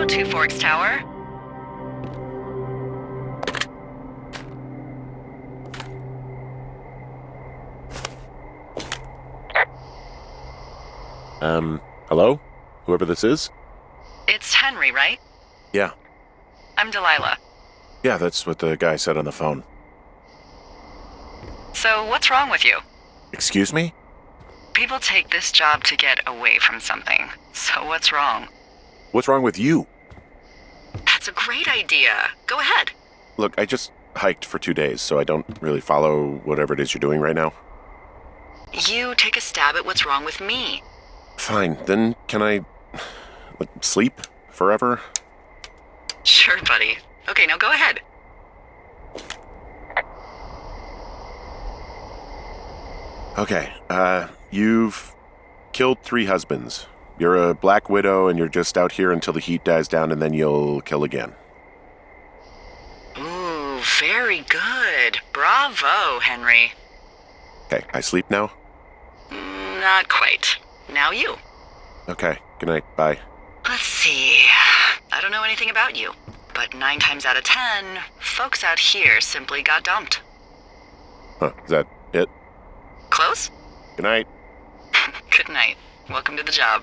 Hello, Two Forks Tower. Hello? Whoever this is? It's Henry, right? Yeah. I'm Delilah. Yeah, that's what the guy said on the phone. So, what's wrong with you? Excuse me? People take this job to get away from something. So, what's wrong? What's wrong with you? That's a great idea. Go ahead. Look, I just hiked for 2 days, so I don't really follow whatever it is you're doing right now. You take a stab at what's wrong with me. Fine, then can I sleep forever? Sure, buddy. Okay, now go ahead. Okay, you've killed 3 husbands. You're a black widow and you're just out here until the heat dies down and then you'll kill again. Ooh, very good. Bravo, Henry. Okay, I sleep now? Not quite. Now you. Okay, good night, bye. Let's see. I don't know anything about you, but 9 times out of 10, folks out here simply got dumped. Huh, is that it? Close? Good night. Good night. Welcome to the job.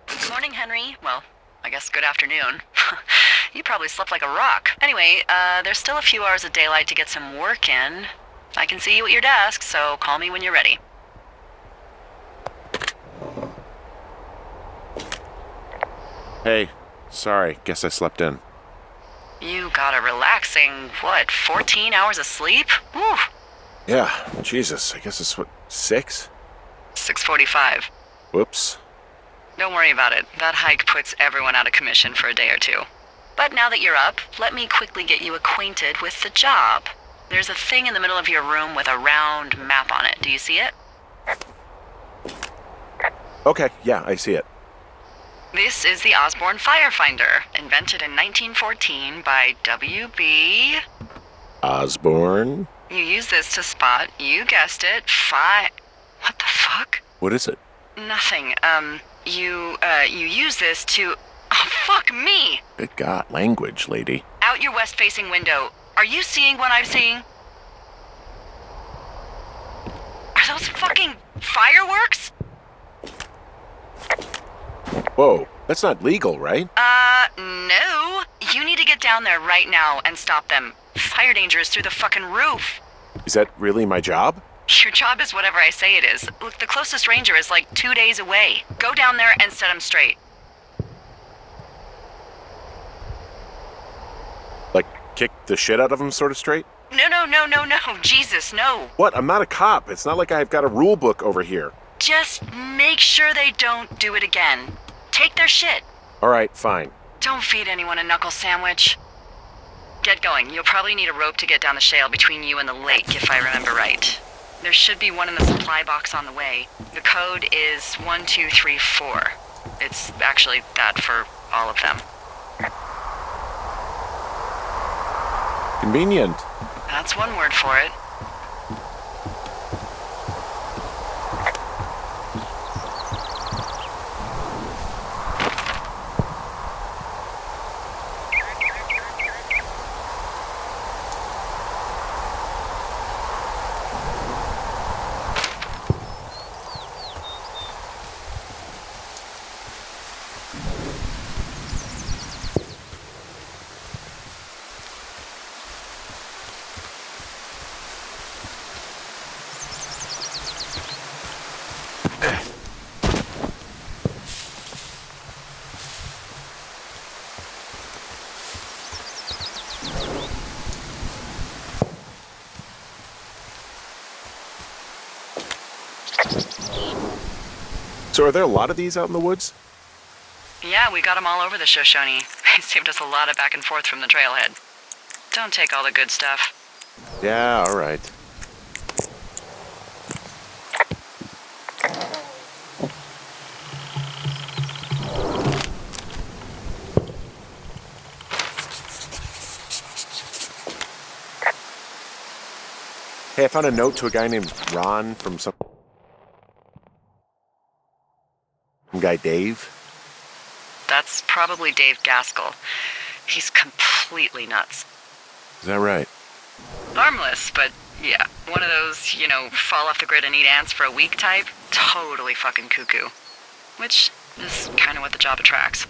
Good morning, Henry. Well, I guess good afternoon. You probably slept like a rock. Anyway, there's still a few hours of daylight to get some work in. I can see you at your desk, so call me when you're ready. Hey, sorry, guess I slept in. You got a relaxing, 14 hours of sleep? Whew. Yeah, Jesus, I guess it's 6? 6:45. Whoops. Don't worry about it. That hike puts everyone out of commission for a day or two. But now that you're up, let me quickly get you acquainted with the job. There's a thing in the middle of your room with a round map on it. Do you see it? Okay, yeah, I see it. This is the Osborne Firefinder, invented in 1914 by W.B. Osborne? You use this to spot, you guessed it, What the fuck? What is it? Nothing. You use this to... Oh, fuck me! Good God, language, lady. Out your west-facing window. Are you seeing what I'm seeing? Are those fucking fireworks? Whoa, that's not legal, right? No. You need to get down there right now and stop them. Fire danger is through the fucking roof. Is that really my job? Your job is whatever I say it is. Look, the closest ranger is like 2 days away. Go down there and set him straight. Like, kick the shit out of him sort of straight? No. Jesus, no. What? I'm not a cop. It's not like I've got a rule book over here. Just make sure they don't do it again. Take their shit. All right, fine. Don't feed anyone a knuckle sandwich. Get going. You'll probably need a rope to get down the shale between you and the lake, if I remember right. There should be one in the supply box on the way. The code is 1234. It's actually that for all of them. Convenient. That's one word for it. So are there a lot of these out in the woods? Yeah, we got them all over the Shoshone. It saved us a lot of back and forth from the trailhead. Don't take all the good stuff. Yeah, all right. Hey, I found a note to a guy named Ron from some guy Dave. That's probably Dave Gaskell. He's completely nuts. Is that right? Harmless, but yeah, one of those, fall off the grid and eat ants for a week type. Totally fucking cuckoo. Which is kind of what the job attracts.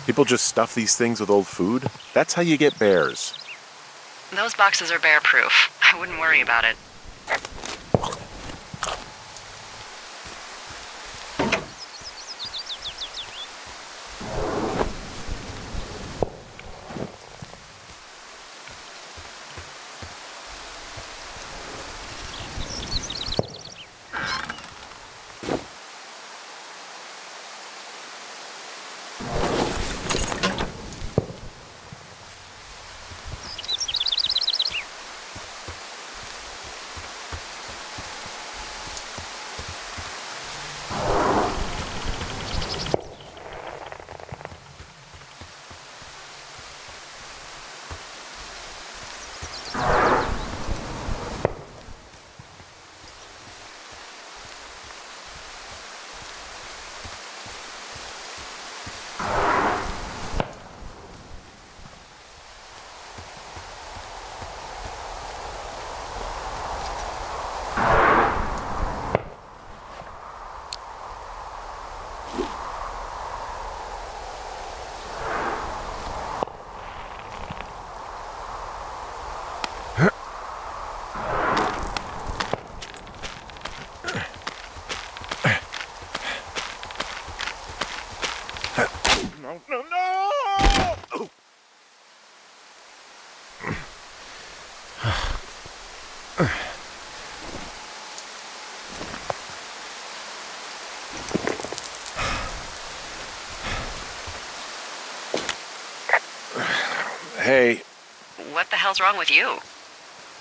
People just stuff these things with old food? That's how you get bears. Those boxes are bear-proof. I wouldn't worry about it. No! Hey, What the hell's wrong with you?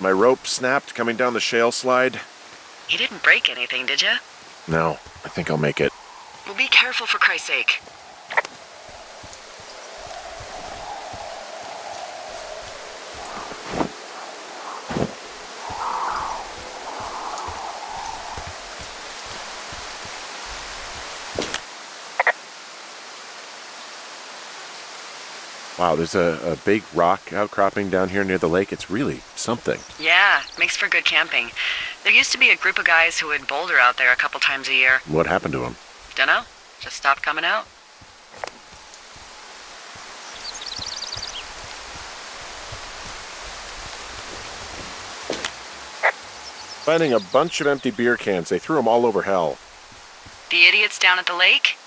my rope snapped coming down the shale slide. You didn't break anything, did you? No, I think I'll make it. Well, be careful for Christ's sake. Wow, there's a big rock outcropping down here near the lake. It's really something. Yeah, makes for good camping. There used to be a group of guys who would boulder out there a couple times a year. What happened to him? Dunno, just stopped coming out. Finding a bunch of empty beer cans. They threw them all over hell. The idiots down at the lake?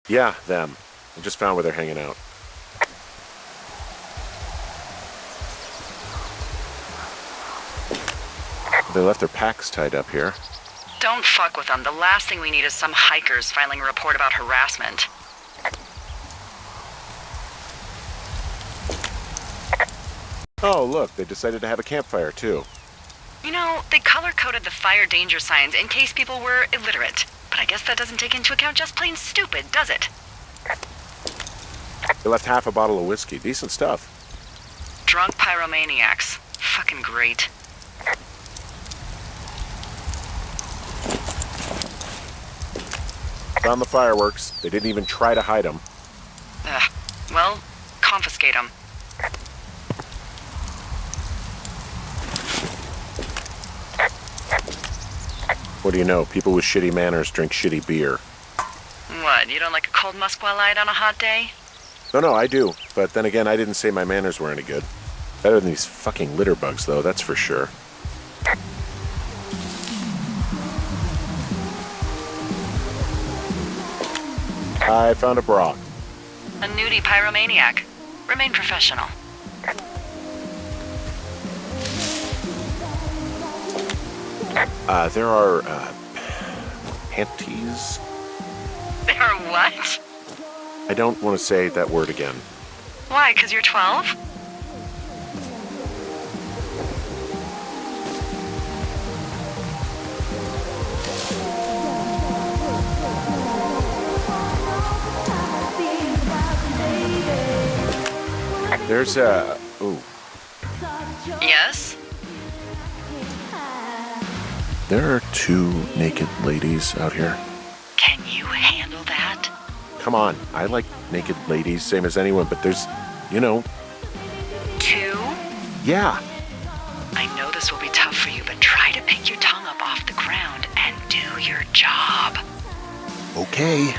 Yeah, them. I just found where they're hanging out. They left their packs tied up here. Don't fuck with them. The last thing we need is some hikers filing a report about harassment. Oh, look, they decided to have a campfire, too. They color-coded the fire danger signs in case people were illiterate. But I guess that doesn't take into account just plain stupid, does it? They left half a bottle of whiskey. Decent stuff. Drunk pyromaniacs. Fucking great. Found the fireworks. They didn't even try to hide them. Ugh. Well, confiscate them. What do you know? People with shitty manners drink shitty beer. What, you don't like a cold Musquat Light on a hot day? No, I do. But then again, I didn't say my manners were any good. Better than these fucking litter bugs, though, that's for sure. I found a bra. A nudie pyromaniac. Remain professional. There are, panties? There are what? I don't want to say that word again. Why, 'cause you're 12? There's a... Ooh. Yes? There are 2 naked ladies out here. Can you handle that? Come on, I like naked ladies, same as anyone, but there's, you know... 2? Yeah. I know this will be tough for you, but try to pick your tongue up off the ground and do your job. Okay.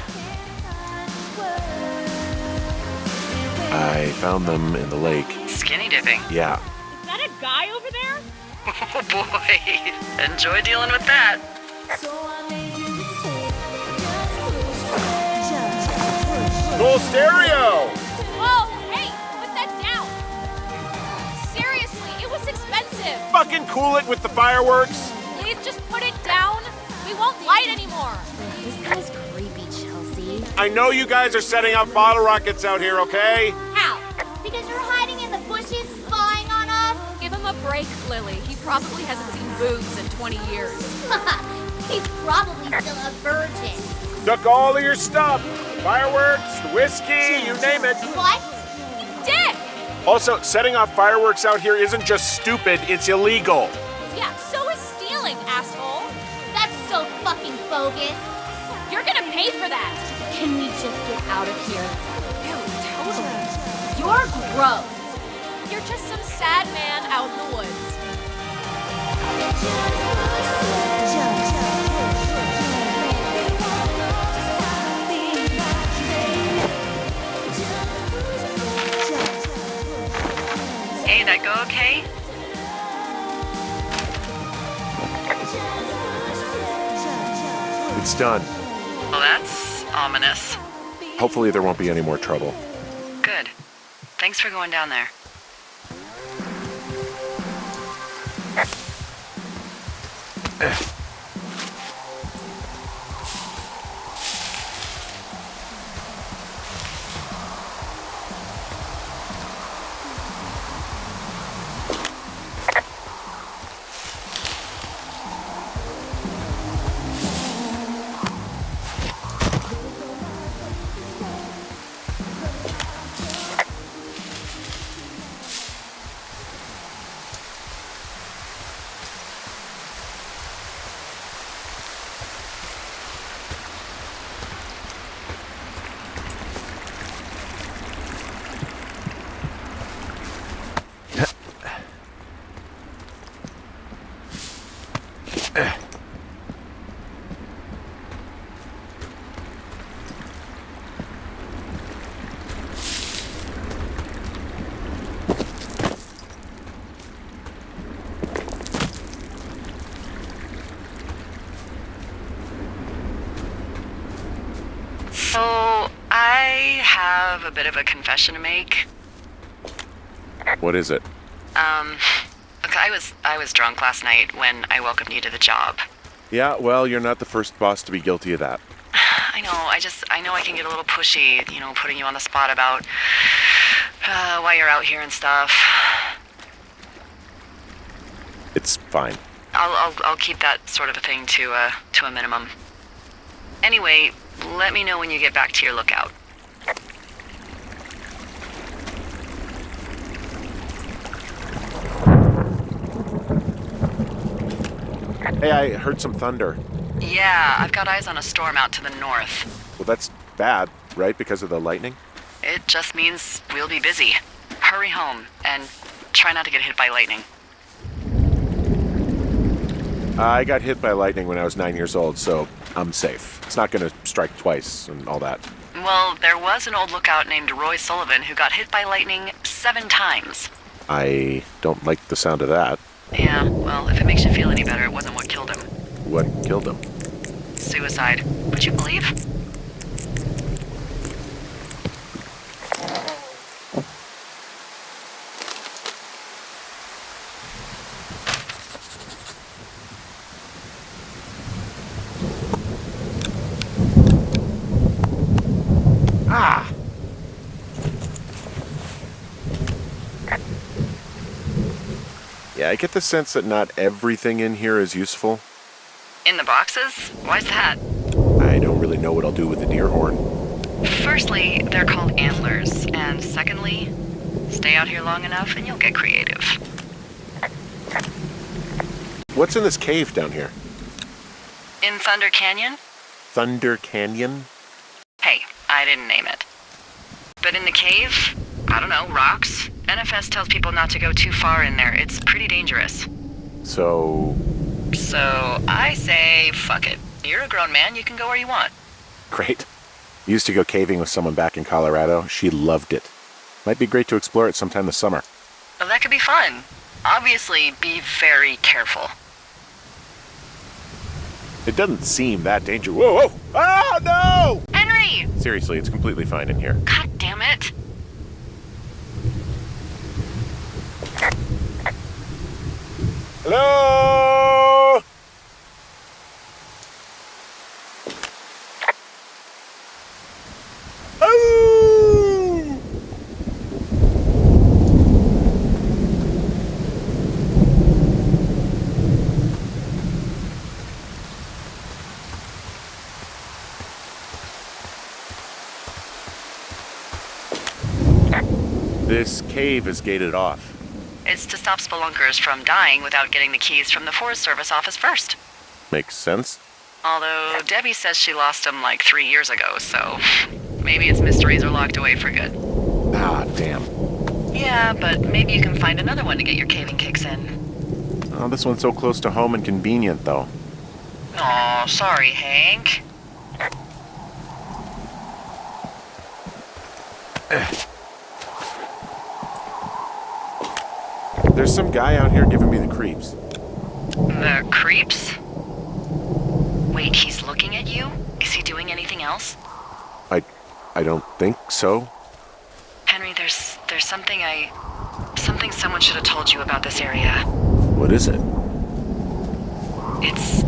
I found them in the lake. Skinny dipping. Yeah. Is that a guy over there? Oh boy. Enjoy dealing with that. Full stereo! Whoa, hey, put that down. Seriously, it was expensive. Fucking cool it with the fireworks! Please just put it down. We won't light anymore. This guy's creepy, Chelsea. I know you guys are setting up bottle rockets out here, okay? How? Because you're hiding in the bushes spying on us? Give him a break, Lily. He probably hasn't seen boobs in 20 years. He's probably still a virgin. Took all of your stuff. Fireworks, the whiskey, you name it. What? Dick! Also, setting off fireworks out here isn't just stupid, it's illegal. Yeah, so is stealing, asshole. That's so fucking bogus. You're gonna pay for that. Can we just get out of here? Ew, totally. You're gross. You're just some sad man out in the woods. Hey, that go okay? It's done. Well, that's ominous. Hopefully there won't be any more trouble. Good. Thanks for going down there. So, I have a bit of a confession to make. What is it? Look, I was drunk last night when I welcomed you to the job. Yeah, well, you're not the first boss to be guilty of that. I know, I know I can get a little pushy, putting you on the spot about why you're out here and stuff. It's fine. I'll keep that sort of a thing to a minimum. Anyway, let me know when you get back to your lookout. Hey, I heard some thunder. Yeah, I've got eyes on a storm out to the north. Well, that's bad, right? Because of the lightning? It just means we'll be busy. Hurry home, and try not to get hit by lightning. I got hit by lightning when I was 9 years old, so I'm safe. It's not going to strike twice and all that. Well, there was an old lookout named Roy Sullivan who got hit by lightning 7 times. I don't like the sound of that. Yeah, well, if it makes you feel any better, it wasn't what killed him. What killed him? Suicide. Would you believe? Ah! Yeah, I get the sense that not everything in here is useful. In the boxes? Why's that? I don't really know what I'll do with the deer horn. Firstly, they're called antlers. And secondly, stay out here long enough and you'll get creative. What's in this cave down here? In Thunder Canyon? Thunder Canyon? Hey, I didn't name it. But in the cave, I don't know, rocks? NFS tells people not to go too far in there. It's pretty dangerous. So I say, fuck it. You're a grown man, you can go where you want. great. Used to go caving with someone back in Colorado. She loved it. Might be great to explore it sometime this summer. Well, that could be fun. Obviously, be very careful. It doesn't seem that dangerous. Whoa, whoa! Oh, no! Henry! Seriously, it's completely fine in here. God damn it. Hello? Oh! This cave is gated off. It's to stop spelunkers from dying without getting the keys from the Forest Service office first. Makes sense. Although Debbie says she lost them like 3 years ago, so maybe its mysteries are locked away for good. Ah, damn. Yeah, but maybe you can find another one to get your caving kicks in. Oh, this one's so close to home and convenient, though. Aw, sorry, Hank. There's some guy out here giving me the creeps. The creeps? Wait, he's looking at you? Is he doing anything else? I don't think so. Henry, there's something someone should have told you about this area. What is it? It's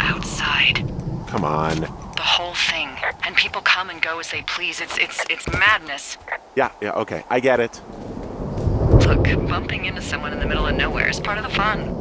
outside. Come on. The whole thing. And people come and go as they please. It's madness. Yeah, okay. I get it. Look, bumping into someone in the middle of nowhere is part of the fun.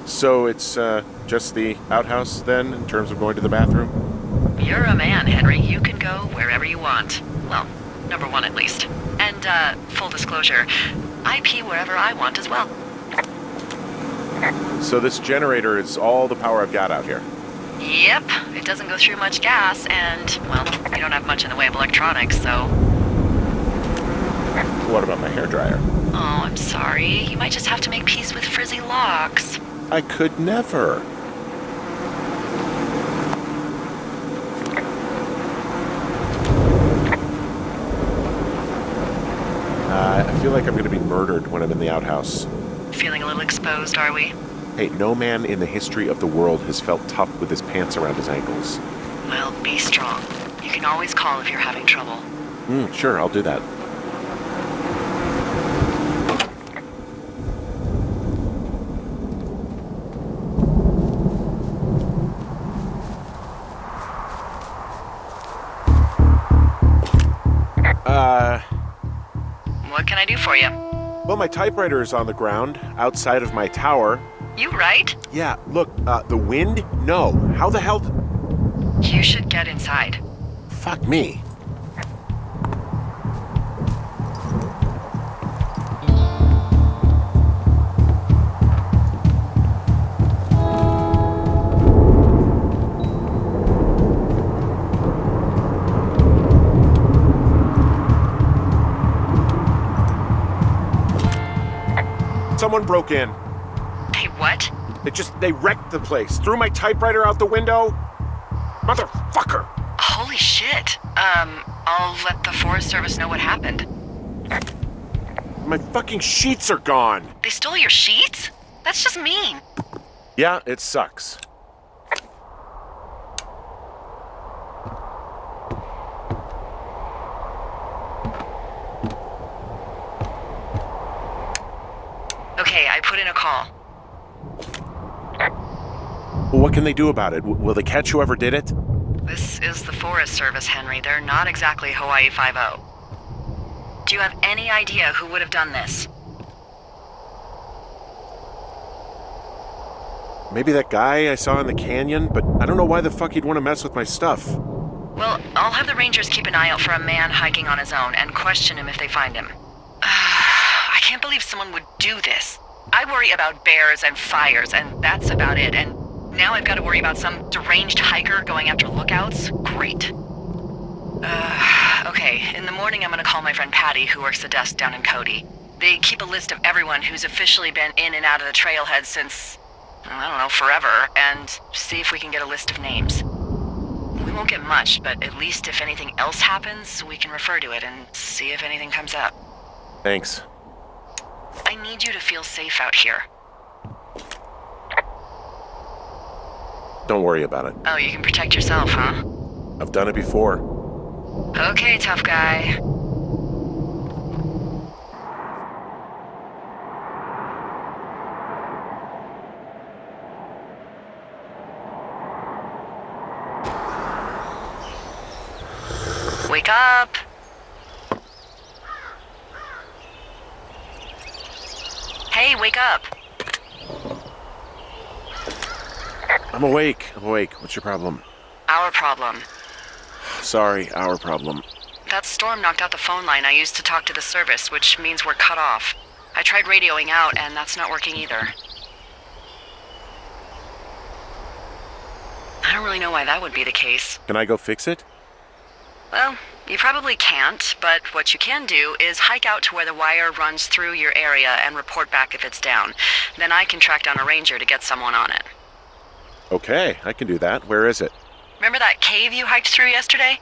So it's just the outhouse then, in terms of going to the bathroom? You're a man, Henry. You can go wherever you want. Well, number one at least. And, full disclosure, I pee wherever I want as well. So this generator is all the power I've got out here? Yep, it doesn't go through much gas, and, well, we don't have much in the way of electronics, so... What about my hairdryer? Oh, I'm sorry. You might just have to make peace with frizzy locks. I could never. I feel like I'm going to be murdered when I'm in the outhouse. Feeling a little exposed, are we? Hey, no man in the history of the world has felt tough with his pants around his ankles. Well, be strong. You can always call if you're having trouble. Sure, I'll do that. What can I do for you? Well, my typewriter is on the ground, outside of my tower. You right? Yeah, look, the wind? No. How the hell... You should get inside. Fuck me. Someone broke in. Hey, what? They wrecked the place. Threw my typewriter out the window. Motherfucker! Holy shit. I'll let the Forest Service know what happened. My fucking sheets are gone. They stole your sheets? That's just mean. Yeah, it sucks. Okay, I put in a call. Well, what can they do about it? Will they catch whoever did it? This is the Forest Service, Henry. They're not exactly Hawaii Five-0. Do you have any idea who would have done this? Maybe that guy I saw in the canyon, but I don't know why the fuck he'd want to mess with my stuff. Well, I'll have the Rangers keep an eye out for a man hiking on his own and question him if they find him. I can't believe someone would do this. I worry about bears and fires, and that's about it, and now I've got to worry about some deranged hiker going after lookouts? Great. Okay, in the morning I'm gonna call my friend Patty, who works the desk down in Cody. They keep a list of everyone who's officially been in and out of the trailhead since, I don't know, forever, and see if we can get a list of names. We won't get much, but at least if anything else happens, we can refer to it and see if anything comes up. Thanks. I need you to feel safe out here. Don't worry about it. Oh, you can protect yourself, huh? I've done it before. Okay, tough guy. Wake up! Hey, wake up! I'm awake. What's your problem? Our problem. Sorry, our problem. That storm knocked out the phone line I used to talk to the service, which means we're cut off. I tried radioing out, and that's not working either. I don't really know why that would be the case. Can I go fix it? Well, you probably can't, but what you can do is hike out to where the wire runs through your area and report back if it's down. Then I can track down a ranger to get someone on it. Okay, I can do that. Where is it? Remember that cave you hiked through yesterday?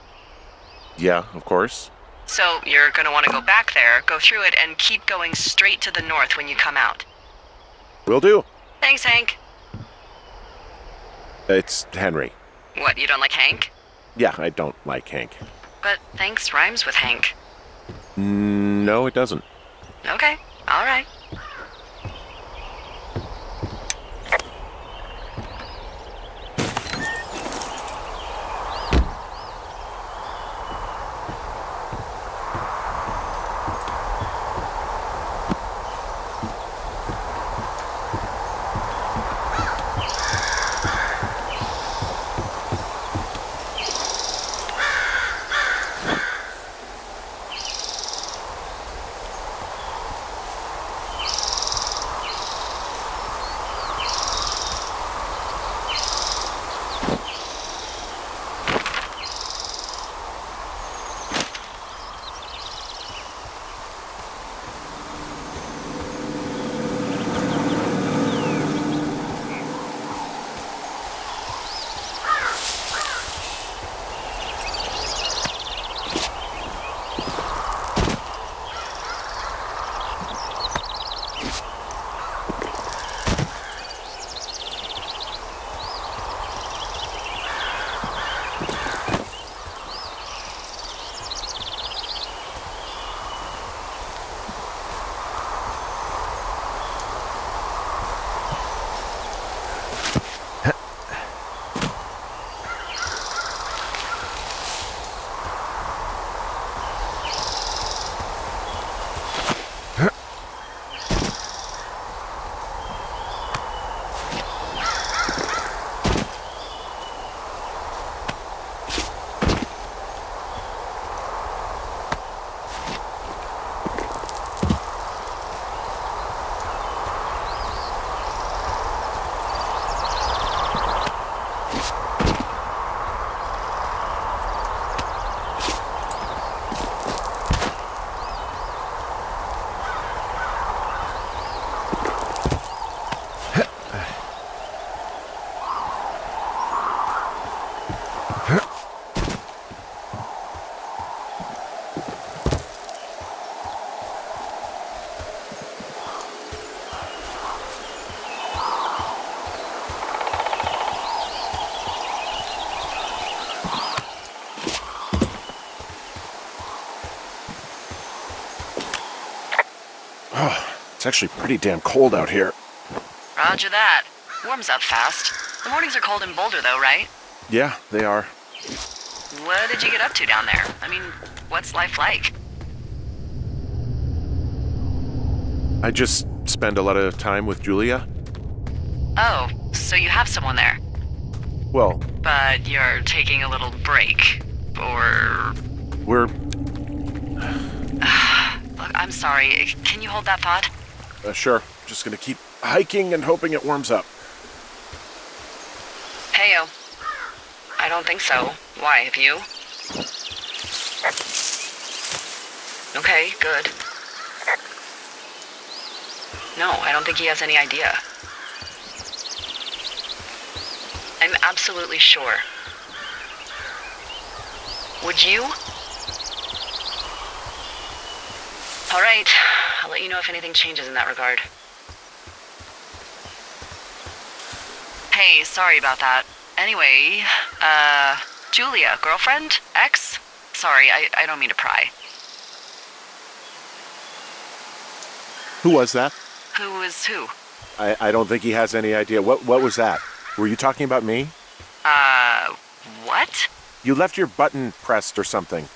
Yeah, of course. So you're going to want to go back there, go through it, and keep going straight to the north when you come out. Will do. Thanks, Hank. It's Henry. What, you don't like Hank? Yeah, I don't like Hank. But thanks rhymes with Hank. No, it doesn't. Okay, all right. It's actually pretty damn cold out here. Roger that. Warms up fast. The mornings are cold in Boulder, though, right? Yeah, they are. What did you get up to down there? I mean, what's life like? I just spend a lot of time with Julia. Oh, so you have someone there. Well, But you're taking a little break. Or... we're... Look, I'm sorry. Can you hold that thought? Sure. Just gonna keep hiking and hoping it warms up. Heyo. I don't think so. Why, have you? Okay, good. No, I don't think he has any idea. I'm absolutely sure. Would you? All right, I'll let you know if anything changes in that regard. Hey, sorry about that. Anyway, Julia, girlfriend? Ex? Sorry, I don't mean to pry. Who was that? Who is who? I don't think he has any idea. What was that? Were you talking about me? What? You left your button pressed or something.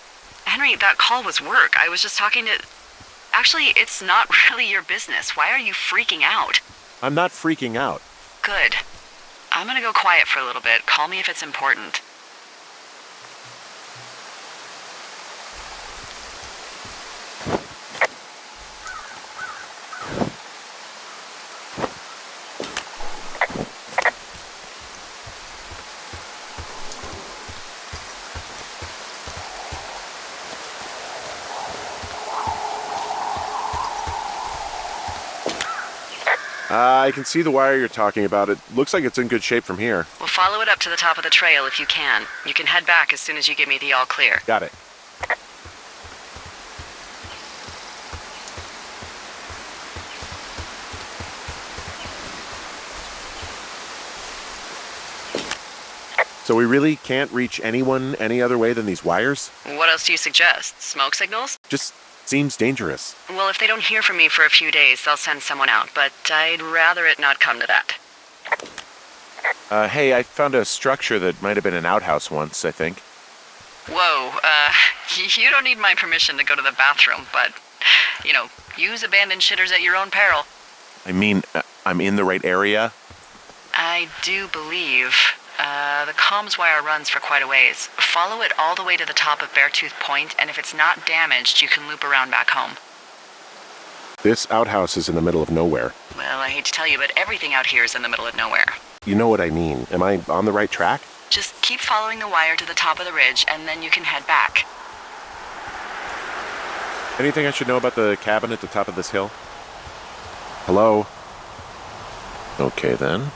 Henry, that call was work. I was just talking to... Actually, it's not really your business. Why are you freaking out? I'm not freaking out. Good. I'm gonna go quiet for a little bit. Call me if it's important. I can see the wire you're talking about. It looks like it's in good shape from here. We'll follow it up to the top of the trail if you can. You can head back as soon as you give me the all clear. Got it. So we really can't reach anyone any other way than these wires? What else do you suggest? Smoke signals? Just seems dangerous. Well, if they don't hear from me for a few days, they'll send someone out, but I'd rather it not come to that. Hey, I found a structure that might have been an outhouse once, I think. Whoa, you don't need my permission to go to the bathroom, but, use abandoned shitters at your own peril. I mean, I'm in the right area? I do believe. The comms wire runs for quite a ways. Follow it all the way to the top of Beartooth Point, and if it's not damaged, you can loop around back home. This outhouse is in the middle of nowhere. Well, I hate to tell you, but everything out here is in the middle of nowhere. You know what I mean. Am I on the right track? Just keep following the wire to the top of the ridge, and then you can head back. Anything I should know about the cabin at the top of this hill? Hello? Okay, then.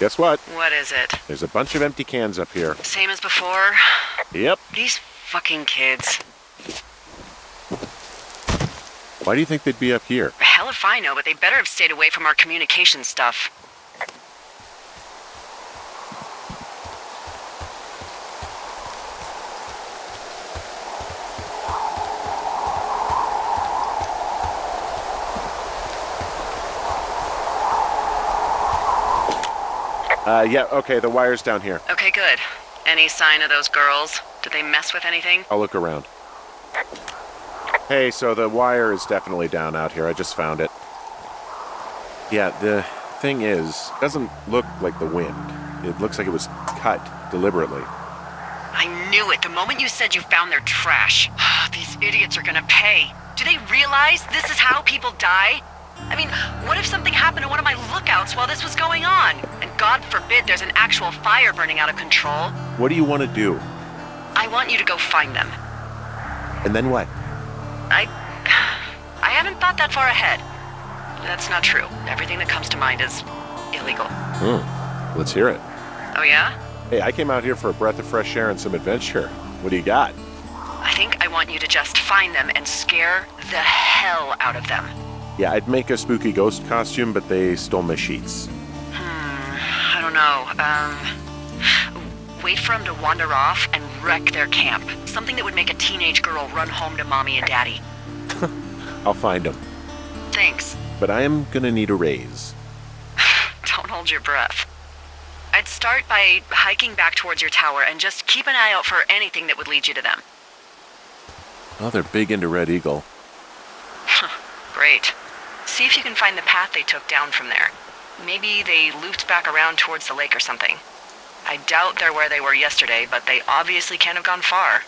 Guess what? What is it? There's a bunch of empty cans up here. Same as before? Yep. These fucking kids. Why do you think they'd be up here? Hell if I know, but they better have stayed away from our communication stuff. Yeah, okay, the wire's down here. Okay, good. Any sign of those girls? Did they mess with anything? I'll look around. Hey, so the wire is definitely down out here. I just found it. Yeah, the thing is, it doesn't look like the wind. It looks like it was cut deliberately. I knew it the moment you said you found their trash. These idiots are gonna pay. Do they realize this is how people die? I mean, what if something happened to one of my lookouts while this was going on? And God forbid there's an actual fire burning out of control. What do you want to do? I want you to go find them. And then what? I haven't thought that far ahead. That's not true. Everything that comes to mind is illegal. Let's hear it. Oh yeah? Hey, I came out here for a breath of fresh air and some adventure. What do you got? I think I want you to just find them and scare the hell out of them. Yeah, I'd make a spooky ghost costume, but they stole my sheets. I don't know. Wait for them to wander off and wreck their camp. Something that would make a teenage girl run home to mommy and daddy. I'll find them. Thanks. But I am gonna need a raise. Don't hold your breath. I'd start by hiking back towards your tower and just keep an eye out for anything that would lead you to them. Oh, they're big into Red Eagle. Great. See if you can find the path they took down from there. Maybe they looped back around towards the lake or something. I doubt they're where they were yesterday, but they obviously can't have gone far.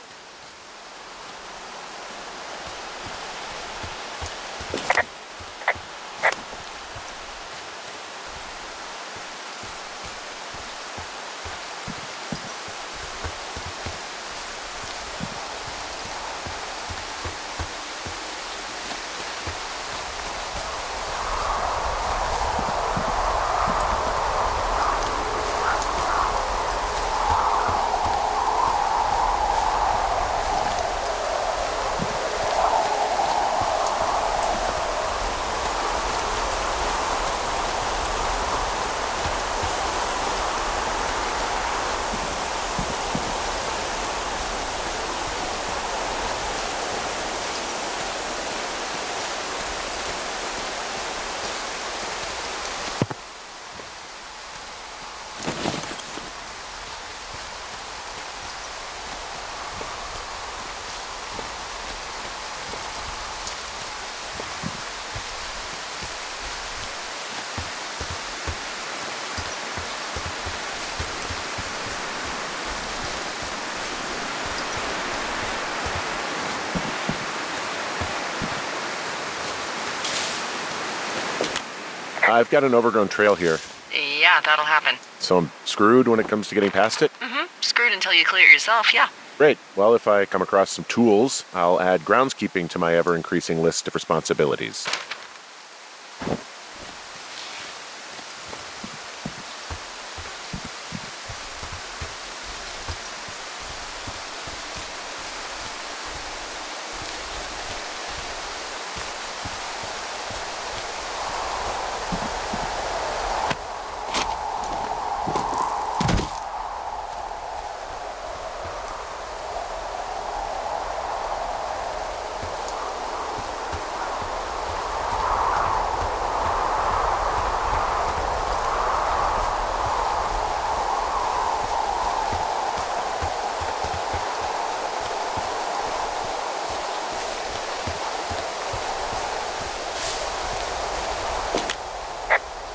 I've got an overgrown trail here, Yeah, that'll happen. so I'm screwed when it comes to getting past it. Screwed until you clear it yourself, yeah. Great. Well, if I come across some tools, I'll add groundskeeping to my ever-increasing list of responsibilities.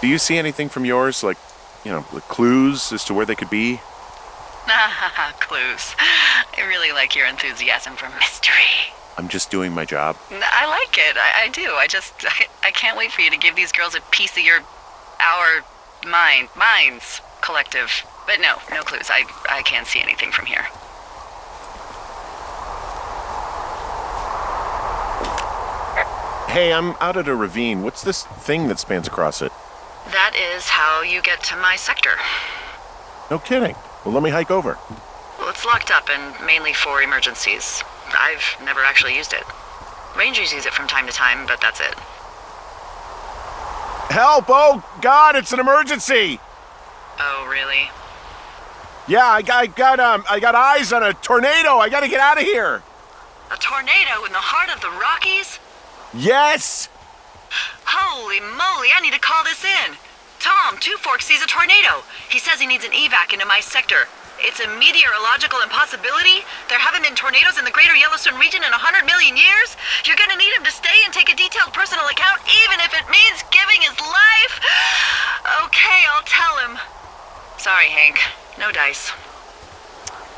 Do you see anything from yours, like, the clues as to where they could be? Clues. I really like your enthusiasm for mystery. I'm just doing my job. I like it. I do. I can't wait for you to give these girls a piece of our minds collective. But no clues. I can't see anything from here. Hey, I'm out at a ravine. What's this thing that spans across it? That is how you get to my sector. No kidding. Well, let me hike over. Well, it's locked up and mainly for emergencies. I've never actually used it. Rangers use it from time to time, but that's it. Help! Oh, God, it's an emergency! Oh, really? Yeah, I got eyes on a tornado. I gotta get out of here. A tornado in the heart of the Rockies? Yes! Holy moly, I need to call this in. Tom, Two Forks sees a tornado. He says he needs an evac into my sector. It's a meteorological impossibility. There haven't been tornadoes in the greater Yellowstone region in 100 million years. You're gonna need him to stay and take a detailed personal account, even if it means giving his life. Okay, I'll tell him. Sorry, Hank. No dice.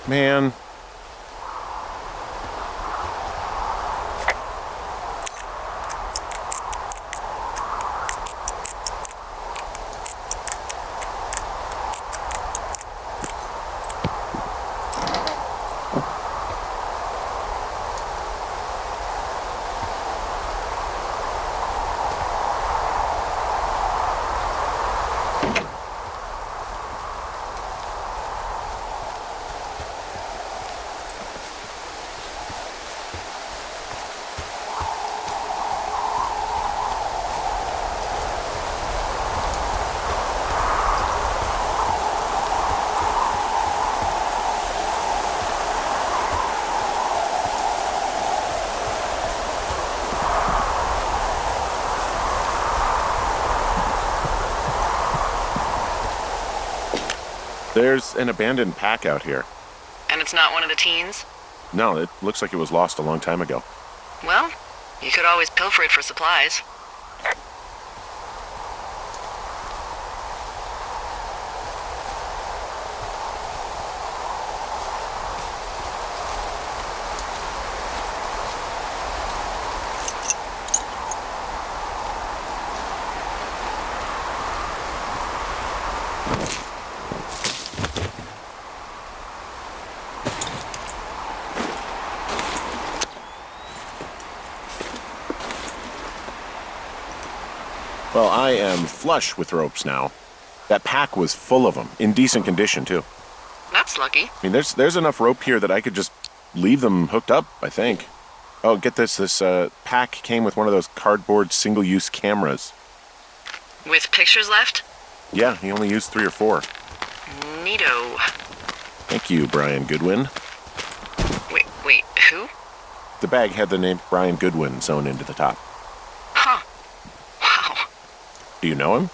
Man. There's an abandoned pack out here. And it's not one of the teens? No, it looks like it was lost a long time ago. Well, you could always pilfer it for supplies. Well, I am flush with ropes now. That pack was full of them, in decent condition, too. That's lucky. I mean, there's enough rope here that I could just leave them hooked up, I think. Oh, get this. This pack came with one of those cardboard single-use cameras. With pictures left? Yeah, he only used 3 or 4. Neato. Thank you, Brian Goodwin. Wait, who? The bag had the name Brian Goodwin sewn into the top. Huh. Wow. Do you know him?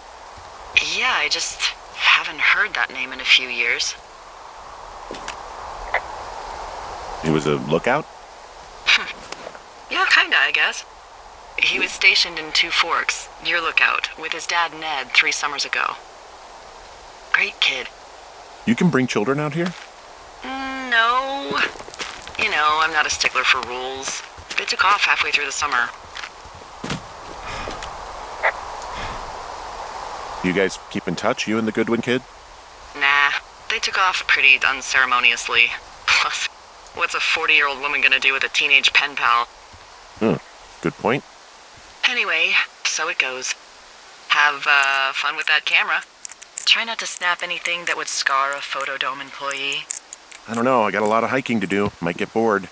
Yeah, I just haven't heard that name in a few years. He was a lookout? Yeah, kinda, I guess. He was stationed in Two Forks, your lookout, with his dad Ned 3 summers ago. Great kid. You can bring children out here? No. You know, I'm not a stickler for rules. They took off halfway through the summer. You guys keep in touch, you and the Goodwin kid? Nah, they took off pretty unceremoniously. Plus, what's a 40-year-old woman gonna do with a teenage pen pal? Good point. Anyway, so it goes. Have fun with that camera. Try not to snap anything that would scar a Photodome employee. I don't know, I got a lot of hiking to do. Might get bored.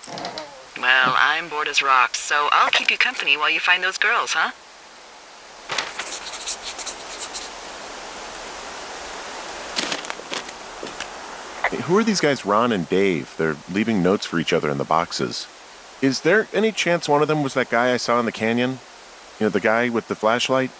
Well, I'm bored as rocks, so I'll keep you company while you find those girls, huh? Hey, who are these guys, Ron and Dave? They're leaving notes for each other in the boxes. Is there any chance one of them was that guy I saw in the canyon? You know, the guy with the flashlight?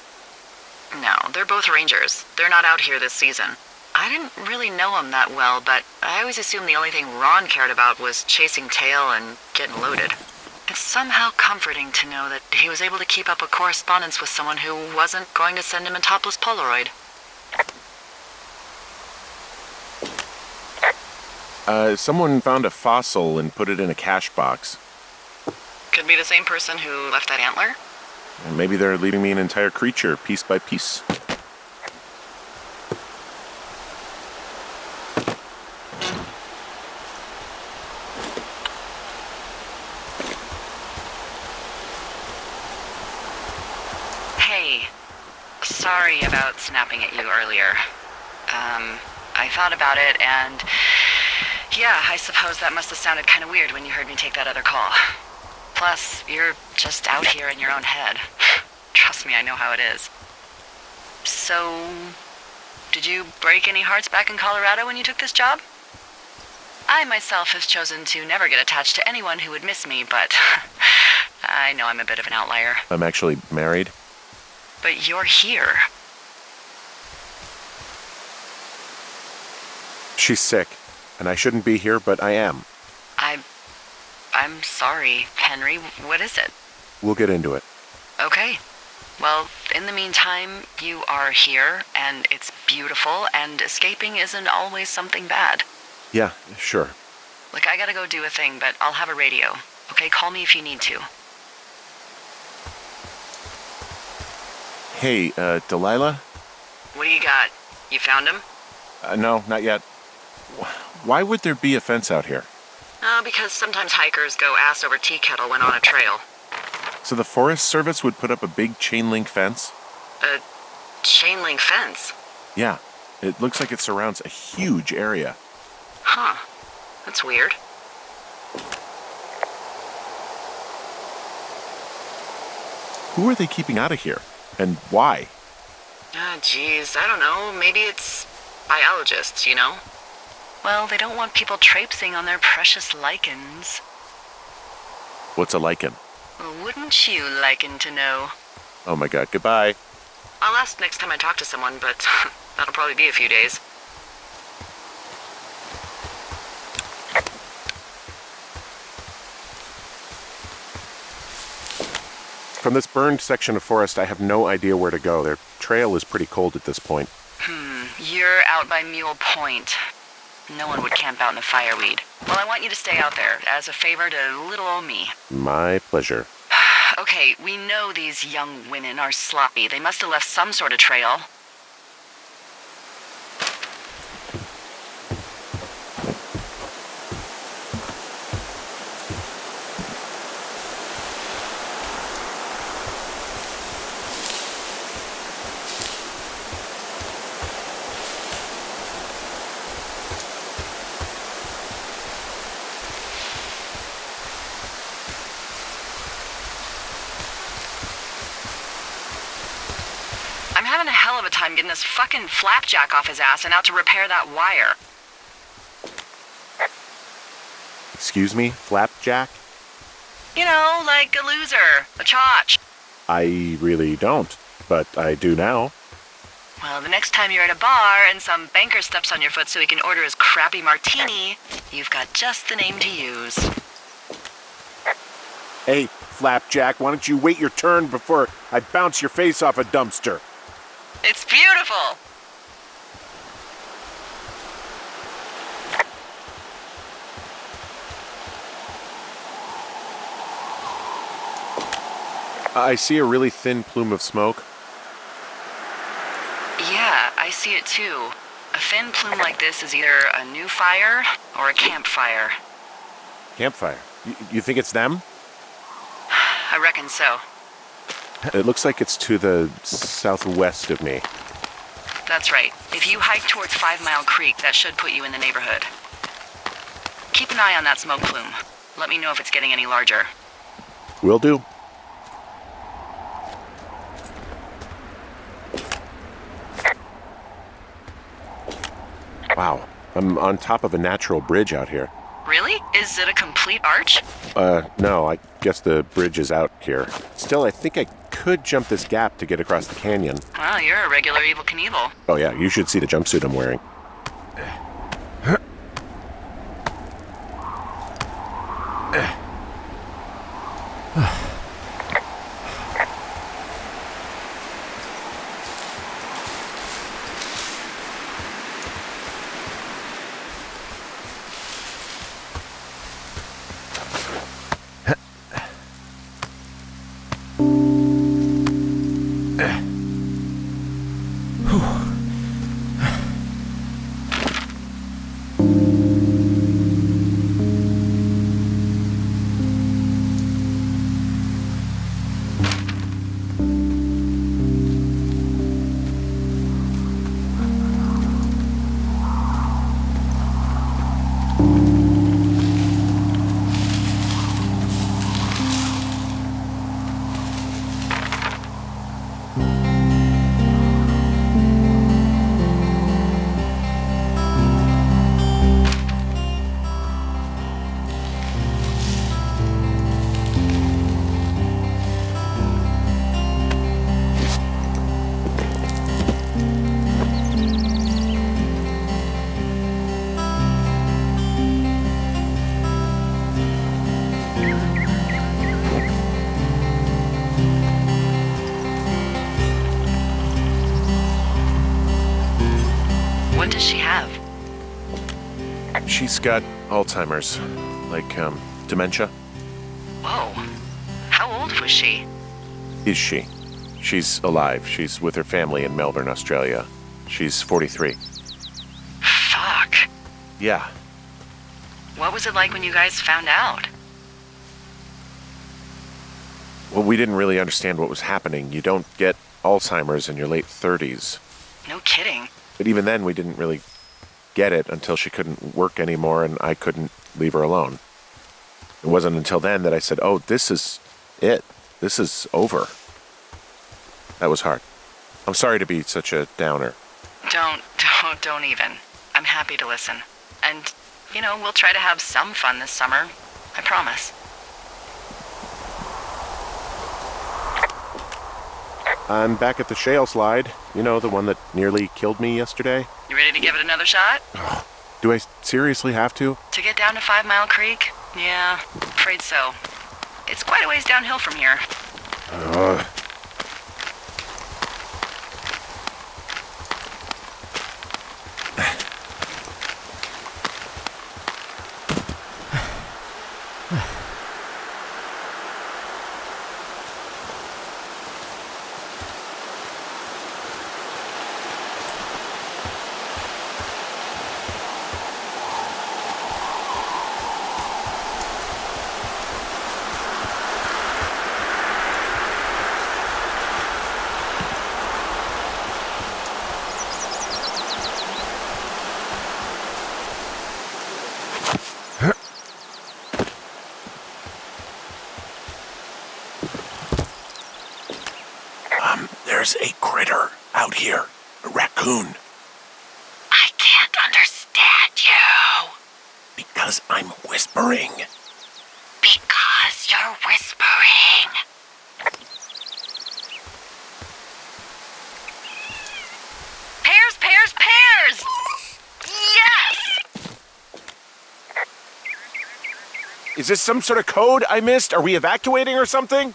No, they're both rangers. They're not out here this season. I didn't really know him that well, but I always assumed the only thing Ron cared about was chasing tail and getting loaded. It's somehow comforting to know that he was able to keep up a correspondence with someone who wasn't going to send him a topless Polaroid. Someone found a fossil and put it in a cache box. Could be the same person who left that antler? And maybe they're leaving me an entire creature, piece by piece. Hey, sorry about snapping at you earlier. I thought about it, and yeah, I suppose that must have sounded kind of weird when you heard me take that other call. Plus, you're just out here in your own head. Trust me, I know how it is. So, did you break any hearts back in Colorado when you took this job? I myself have chosen to never get attached to anyone who would miss me, but I know I'm a bit of an outlier. I'm actually married. But you're here. She's sick, and I shouldn't be here, but I am. I'm sorry, Henry. What is it? We'll get into it. Okay. Well, in the meantime, you are here, and it's beautiful, and escaping isn't always something bad. Yeah, sure. Look, I gotta go do a thing, but I'll have a radio. Okay, call me if you need to. Hey, Delilah? What do you got? You found him? No, not yet. Why would there be a fence out here? Because sometimes hikers go ass over tea kettle when on a trail. So the Forest Service would put up a big chain link fence? A chain link fence? Yeah. It looks like it surrounds a huge area. Huh. That's weird. Who are they keeping out of here? And why? Geez, I don't know. Maybe it's biologists, you know? Well, they don't want people traipsing on their precious lichens. What's a lichen? Well, wouldn't you liken to know? Oh my god, goodbye. I'll ask next time I talk to someone, but that'll probably be a few days. From this burned section of forest, I have no idea where to go. Their trail is pretty cold at this point. You're out by Mule Point. No one would camp out in the fireweed. Well, I want you to stay out there, as a favor to little old me. My pleasure. Okay, we know these young women are sloppy. They must have left some sort of trail. I'm having a hell of a time getting this fucking flapjack off his ass and out to repair that wire. Excuse me, Flapjack? You know, like a loser, a chotch. I really don't, but I do now. Well, the next time you're at a bar and some banker steps on your foot so he can order his crappy martini, you've got just the name to use. Hey, Flapjack, why don't you wait your turn before I bounce your face off a dumpster? It's beautiful! I see a really thin plume of smoke. Yeah, I see it too. A thin plume like this is either a new fire or a campfire. Campfire. You think it's them? I reckon so. It looks like it's to the southwest of me. That's right. If you hike towards 5 Mile Creek, that should put you in the neighborhood. Keep an eye on that smoke plume. Let me know if it's getting any larger. Will do. Wow, I'm on top of a natural bridge out here. Really? Is it a complete arch? No, I guess the bridge is out here. Still, I think I could jump this gap to get across the canyon. Well, you're a regular Evel Knievel. Oh yeah, you should see the jumpsuit I'm wearing. What does she have? She's got Alzheimer's, like, dementia. Whoa. How old was she? Is she? She's alive. She's with her family in Melbourne, Australia. She's 43. Fuck. Yeah. What was it like when you guys found out? Well, we didn't really understand what was happening. You don't get Alzheimer's in your late 30s. No kidding. But even then, we didn't really get it until she couldn't work anymore and I couldn't leave her alone. It wasn't until then that I said, oh, this is it. This is over. That was hard. I'm sorry to be such a downer. Don't even. I'm happy to listen. And, we'll try to have some fun this summer. I promise. I'm back at the shale slide. You know, the one that nearly killed me yesterday. You ready to give it another shot? Do I seriously have to? To get down to 5 Mile Creek? Yeah, afraid so. It's quite a ways downhill from here. There's a critter out here. A raccoon. I can't understand you. Because I'm whispering. Because you're whispering. Pears, pears, pears! Yes! Is this some sort of code I missed? Are we evacuating or something?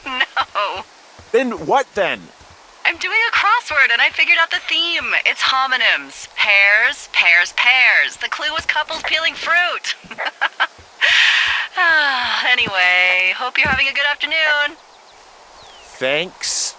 No. Then what then? I'm doing a crossword and I figured out the theme. It's homonyms. Pears, pears, pears. The clue was couples peeling fruit. Anyway, hope you're having a good afternoon. Thanks.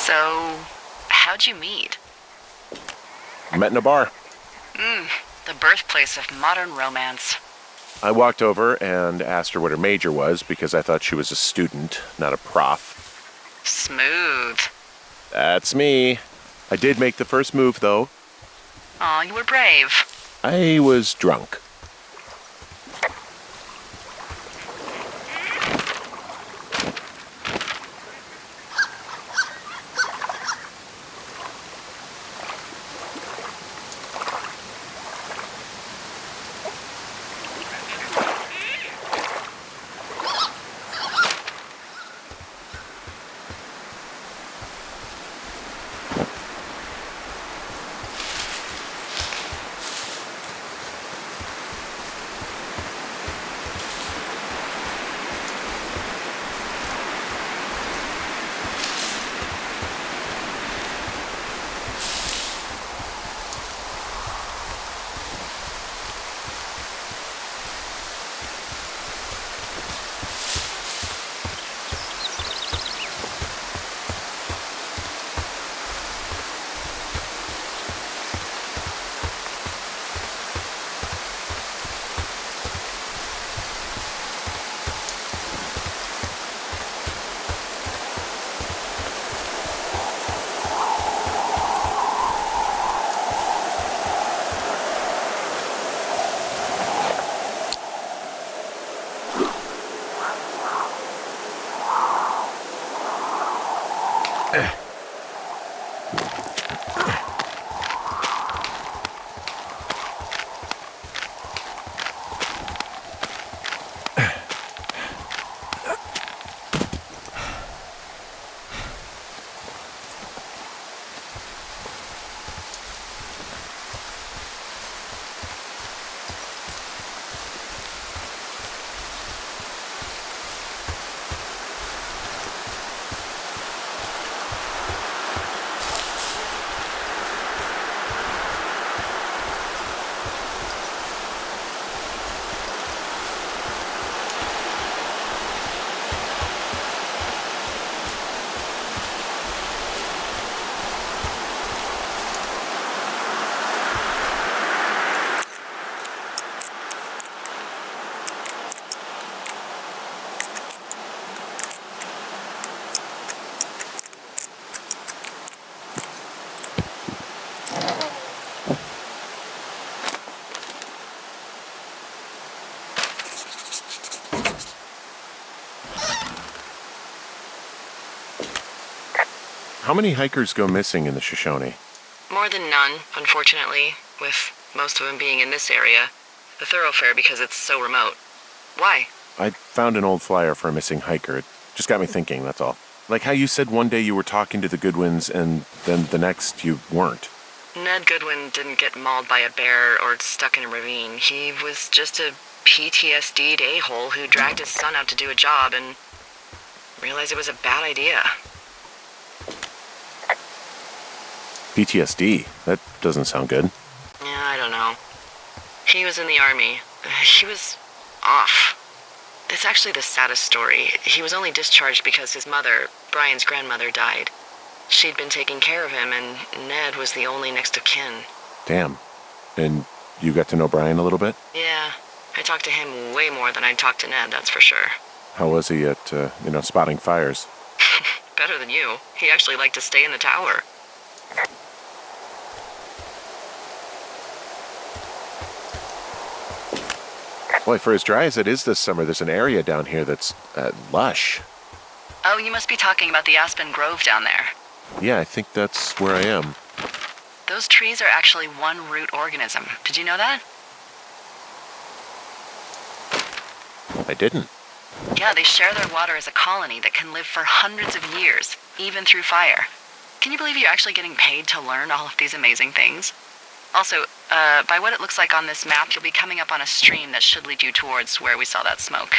So, how'd you meet? Met in a bar. The birthplace of modern romance. I walked over and asked her what her major was because I thought she was a student, not a prof. Smooth. That's me. I did make the first move, though. Aw, you were brave. I was drunk. How many hikers go missing in the Shoshone? More than none, unfortunately, with most of them being in this area. The thoroughfare because it's so remote. Why? I found an old flyer for a missing hiker. It just got me thinking, that's all. Like how you said one day you were talking to the Goodwins and then the next you weren't. Ned Goodwin didn't get mauled by a bear or stuck in a ravine. He was just a PTSD'd a-hole who dragged his son out to do a job and realized it was a bad idea. PTSD? That doesn't sound good. Yeah, I don't know. He was in the army. He was off. It's actually the saddest story. He was only discharged because his mother, Brian's grandmother, died. She'd been taking care of him, and Ned was the only next of kin. Damn. And you got to know Brian a little bit? Yeah, I talked to him way more than I'd talked to Ned, that's for sure. How was he at, spotting fires? Better than you. He actually liked to stay in the tower. Boy, for as dry as it is this summer, there's an area down here that's lush. Oh, you must be talking about the Aspen Grove down there. Yeah, I think that's where I am. Those trees are actually one root organism. Did you know that? I didn't. Yeah, they share their water as a colony that can live for hundreds of years, even through fire. Can you believe you're actually getting paid to learn all of these amazing things? Also, by what it looks like on this map, you'll be coming up on a stream that should lead you towards where we saw that smoke.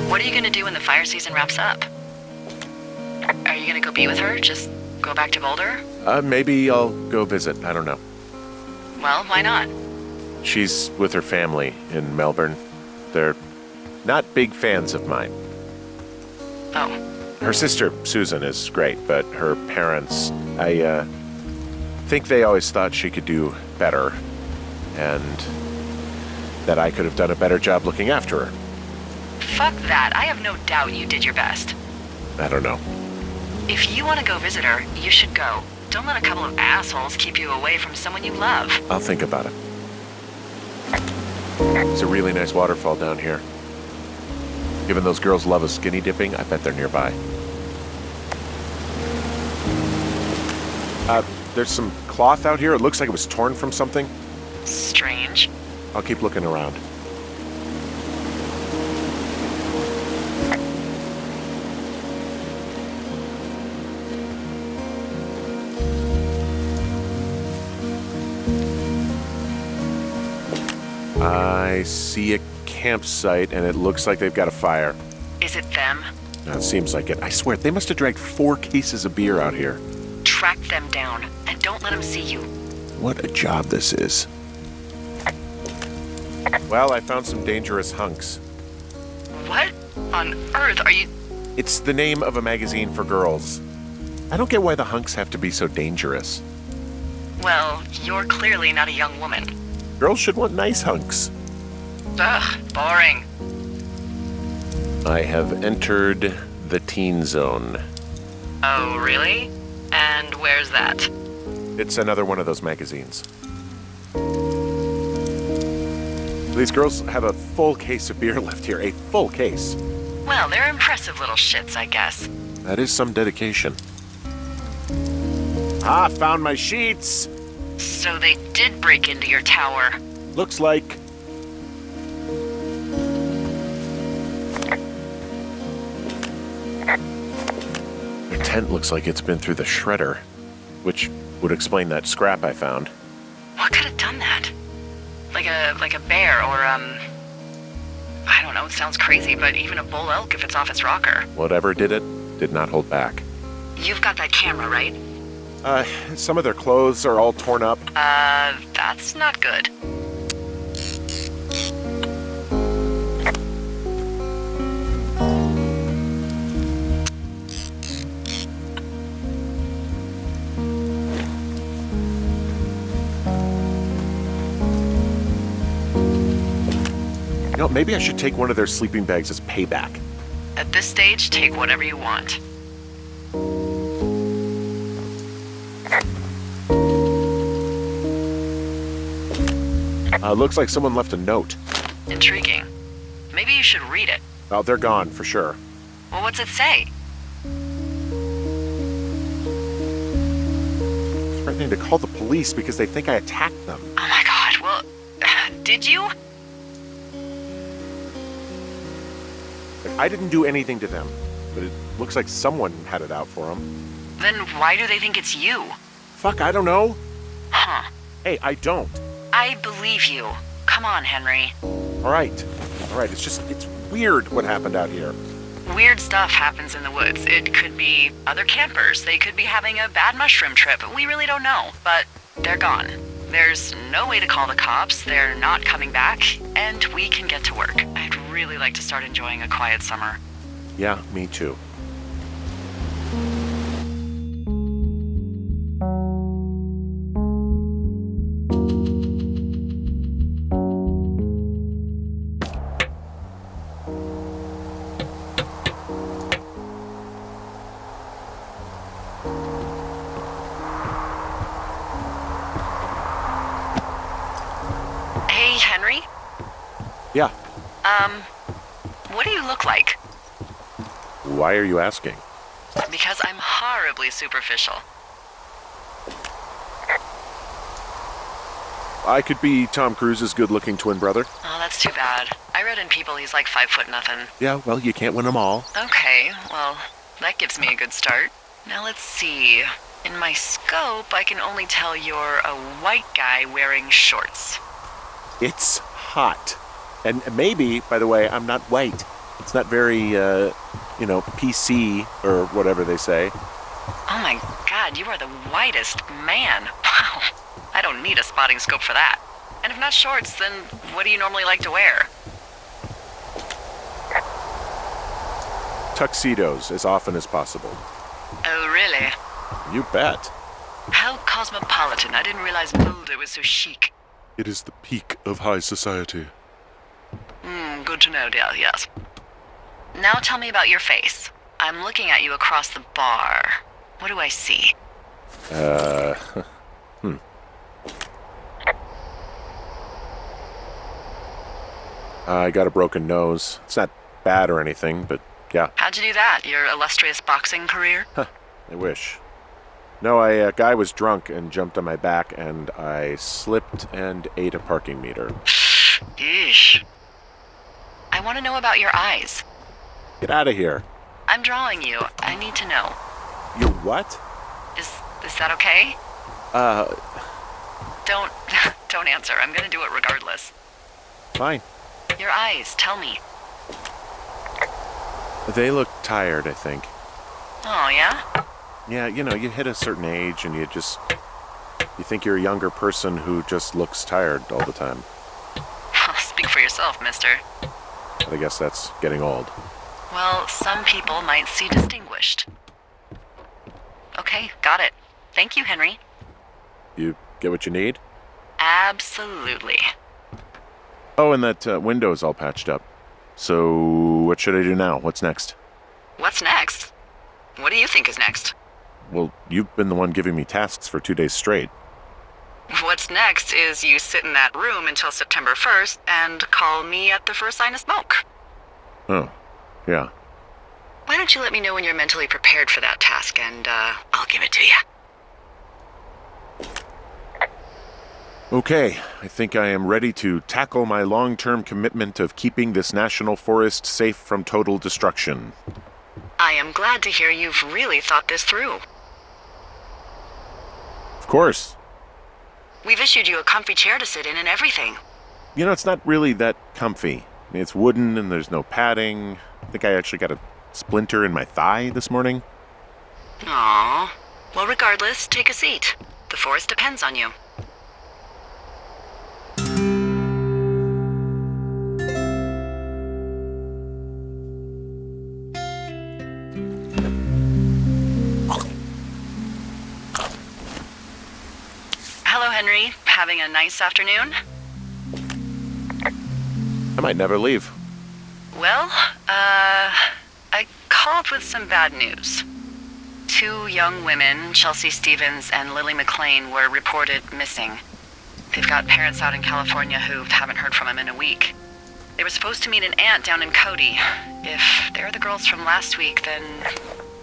What are you gonna do when the fire season wraps up? Are you gonna go be with her? Just go back to Boulder? Maybe I'll go visit. I don't know. Well, why not? She's with her family in Melbourne. They're not big fans of mine. Oh, Her sister, Susan, is great, but her parents, I think they always thought she could do better, and that I could have done a better job looking after her. fuck that. I have no doubt you did your best. I don't know. If you want to go visit her, you should go. Don't let a couple of assholes keep you away from someone you love. I'll think about it. It's a really nice waterfall down here. Given those girls love a skinny dipping, I bet they're nearby. There's some cloth out here. It looks like it was torn from something. Strange. I'll keep looking around. I see a campsite, and it looks like they've got a fire. Is it them? It seems like it. I swear, they must have dragged 4 cases of beer out here. Track them down, and don't let them see you. What a job this is. Well, I found some dangerous hunks. What on earth are you... It's the name of a magazine for girls. I don't get why the hunks have to be so dangerous. Well, you're clearly not a young woman. Girls should want nice hunks. Ugh, boring. I have entered the teen zone. Oh, really? And where's that? It's another one of those magazines. These girls have a full case of beer left here. A full case. Well, they're impressive little shits, I guess. That is some dedication. Ah, found my sheets! So they did break into your tower. Looks like. Their tent looks like it's been through the shredder, which would explain that scrap I found. What could have done that? Like a bear or, I don't know, it sounds crazy, but even a bull elk if it's off its rocker. Whatever did it, did not hold back. You've got that camera, right? Some of their clothes are all torn up. That's not good. You know, maybe I should take one of their sleeping bags as payback. At this stage, take whatever you want. Looks like someone left a note. Intriguing. Maybe you should read it. Oh, they're gone, for sure. Well, what's it say? Threatening to call the police because they think I attacked them. Oh my god, well, did you? I didn't do anything to them, but it looks like someone had it out for them. Then why do they think it's you? Fuck, I don't know. Huh. Hey, I don't. I believe you. Come on, Henry. All right, it's weird what happened out here. Weird stuff happens in the woods. It could be other campers. They could be having a bad mushroom trip. We really don't know, but they're gone. There's no way to call the cops. They're not coming back, and we can get to work. I'd really like to start enjoying a quiet summer. Yeah, me too. Hey, Henry? Yeah. What do you look like? Why are you asking? Because I'm horribly superficial. I could be Tom Cruise's good-looking twin brother. Oh, that's too bad. I read in People he's like 5'0" nothing. Yeah, well, you can't win them all. Okay, well, that gives me a good start. Now let's see. In my scope, I can only tell you're a white guy wearing shorts. It's hot. And maybe, by the way, I'm not white. It's not very, PC or whatever they say. Oh my god, you are the whitest man. Wow. I don't need a spotting scope for that. And if not shorts, then what do you normally like to wear? Tuxedos as often as possible. Oh, really? You bet. How cosmopolitan. I didn't realize Boulder was so chic. It is the peak of high society. Good to know, dear, yes. Now tell me about your face. I'm looking at you across the bar. What do I see? I got a broken nose. It's not bad or anything, but yeah. How'd you do that? Your illustrious boxing career? I wish. No, a guy was drunk and jumped on my back, and I slipped and ate a parking meter. Yeesh. I want to know about your eyes. Get out of here. I'm drawing you. I need to know. You what? Is that okay? Don't answer. I'm gonna do it regardless. Fine. Your eyes, tell me. They look tired, I think. Oh, yeah? Yeah, you hit a certain age and you think you're a younger person who just looks tired all the time. Speak for yourself, mister. But I guess that's getting old. Well, some people might see distinguished. Okay, got it. Thank you, Henry. You get what you need? Absolutely. Oh, and that window's all patched up. So, what should I do now? What's next? What's next? What do you think is next? Well, you've been the one giving me tasks for 2 days straight. What's next is you sit in that room until September 1st and call me at the first sign of smoke. Oh, yeah. Why don't you let me know when you're mentally prepared for that task, and I'll give it to you. Okay, I think I am ready to tackle my long-term commitment of keeping this national forest safe from total destruction. I am glad to hear you've really thought this through. Of course. We've issued you a comfy chair to sit in and everything. It's not really that comfy. I mean, it's wooden and there's no padding. I think I actually got a splinter in my thigh this morning. Aww. Well, regardless, take a seat. The forest depends on you. Hello, Henry. Having a nice afternoon? I might never leave. Well, I called with some bad news. 2 young women, Chelsea Stevens and Lily McLean, were reported missing. They've got parents out in California who haven't heard from them in a week. They were supposed to meet an aunt down in Cody. If they're the girls from last week, then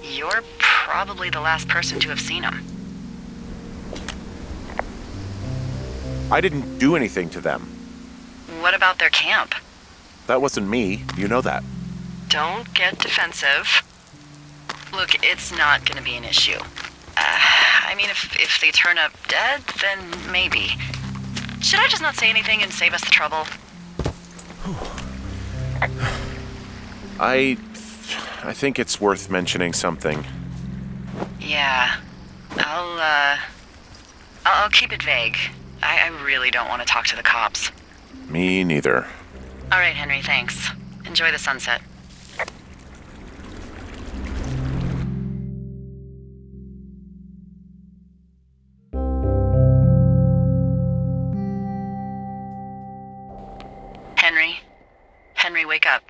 you're probably the last person to have seen them. I didn't do anything to them. What about their camp? That wasn't me. You know that. Don't get defensive. Look, it's not gonna be an issue. I mean, if they turn up dead, then maybe. Should I just not say anything and save us the trouble? I think it's worth mentioning something. Yeah. I'll keep it vague. I really don't want to talk to the cops. Me neither. All right, Henry, thanks. Enjoy the sunset. Henry, wake up.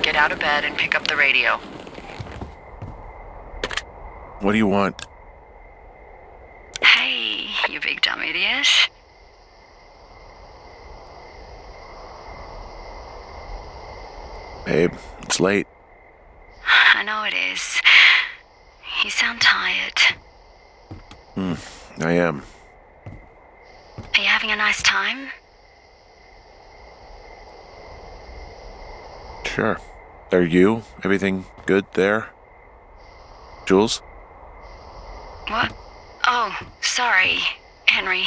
Get out of bed and pick up the radio. What do you want? Hey, you big dumb idiot. Babe, it's late. I know it is. You sound tired. I am. Are you having a nice time? Sure. Are you? Everything good there? Jules? What? Oh, sorry, Henry.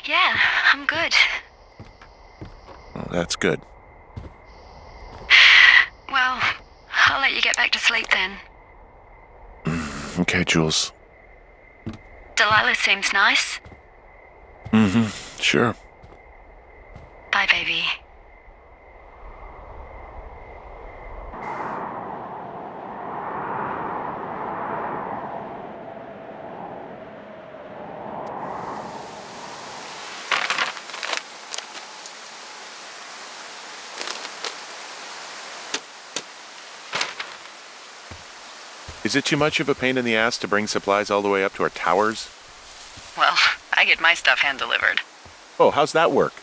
Yeah, I'm good. Well, that's good. Well, I'll let you get back to sleep then. Okay, Jules. Delilah seems nice. Sure. Bye, baby. Is it too much of a pain in the ass to bring supplies all the way up to our towers? Well, I get my stuff hand-delivered. Oh, how's that work?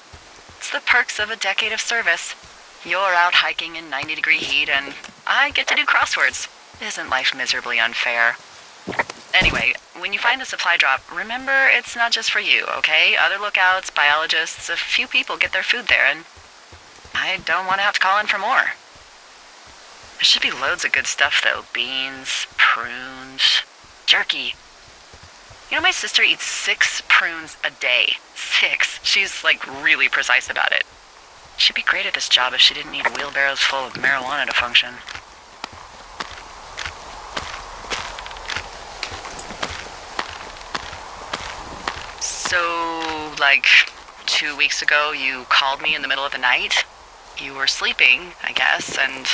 It's the perks of a decade of service. You're out hiking in 90-degree heat, and I get to do crosswords. Isn't life miserably unfair? Anyway, when you find a supply drop, remember it's not just for you, okay? Other lookouts, biologists, a few people get their food there, and I don't want to have to call in for more. There should be loads of good stuff, though. Beans, prunes, jerky. You know, my sister eats 6 prunes a day. 6. She's, really precise about it. She'd be great at this job if she didn't need wheelbarrows full of marijuana to function. So, 2 weeks ago, you called me in the middle of the night. You were sleeping, I guess, and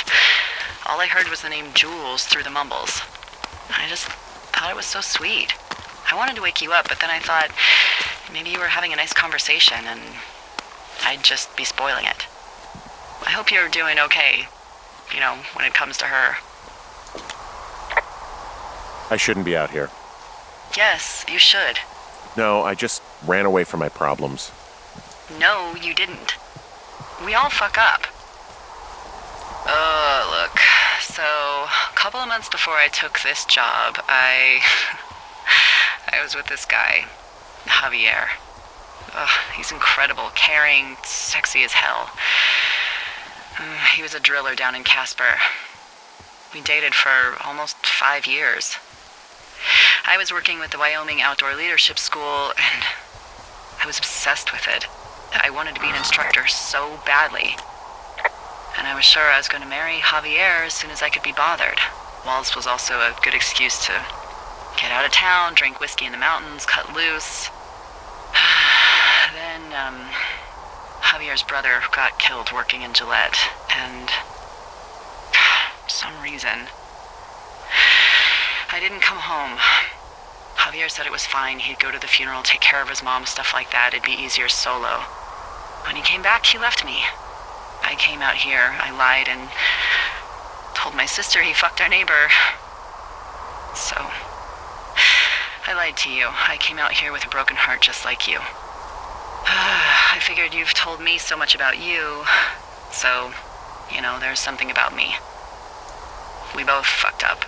all I heard was the name Jules through the mumbles. I just thought it was so sweet. I wanted to wake you up, but then I thought maybe you were having a nice conversation and I'd just be spoiling it. I hope you're doing okay, when it comes to her. I shouldn't be out here. Yes, you should. No, I just ran away from my problems. No, you didn't. We all fuck up. Look. So, a couple of months before I took this job, I was with this guy, Javier. He's incredible, caring, sexy as hell. He was a driller down in Casper. We dated for almost 5 years. I was working with the Wyoming Outdoor Leadership School, and I was obsessed with it. I wanted to be an instructor so badly. And I was sure I was going to marry Javier as soon as I could be bothered. Walls was also a good excuse to get out of town, drink whiskey in the mountains, cut loose. Then, Javier's brother got killed working in Gillette, and for some reason, I didn't come home. Javier said it was fine. He'd go to the funeral, take care of his mom, stuff like that. It'd be easier solo. When he came back, he left me. I came out here, I lied, and told my sister he fucked our neighbor. So, I lied to you. I came out here with a broken heart just like you. I figured you've told me so much about you, so, there's something about me. We both fucked up.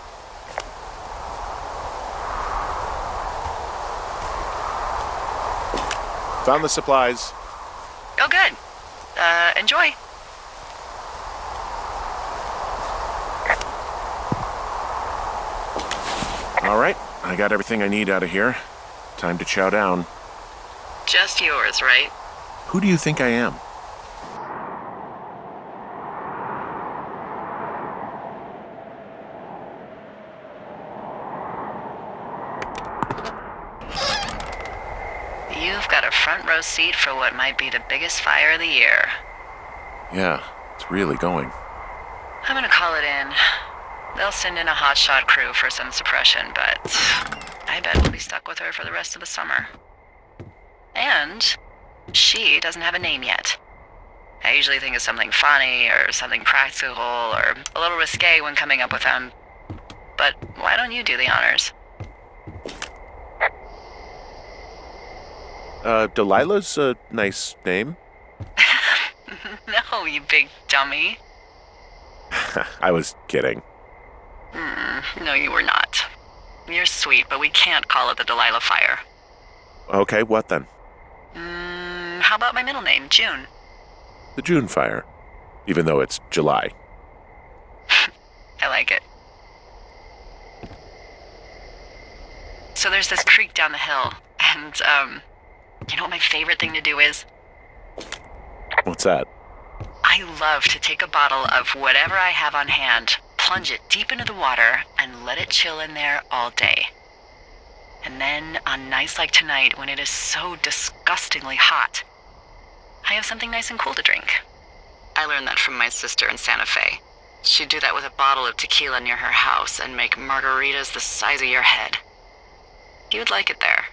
Found the supplies. Oh, good. Enjoy. All right, I got everything I need out of here. Time to chow down. Just yours, right? Who do you think I am? You've got a front row seat for what might be the biggest fire of the year. Yeah, it's really going. I'm gonna call it in. They'll send in a hotshot crew for some suppression, but I bet we'll be stuck with her for the rest of the summer. And she doesn't have a name yet. I usually think of something funny or something practical or a little risque when coming up with them. But why don't you do the honors? Delilah's a nice name. No, you big dummy. I was kidding. No, you were not. You're sweet, but we can't call it the Delilah Fire. Okay, what then? How about my middle name, June? The June Fire. Even though it's July. I like it. So there's this creek down the hill, and, you know what my favorite thing to do is? What's that? I love to take a bottle of whatever I have on hand, plunge it deep into the water, and let it chill in there all day. And then, on nights like tonight, when it is so disgustingly hot, I have something nice and cool to drink. I learned that from my sister in Santa Fe. She'd do that with a bottle of tequila near her house and make margaritas the size of your head. You'd like it there.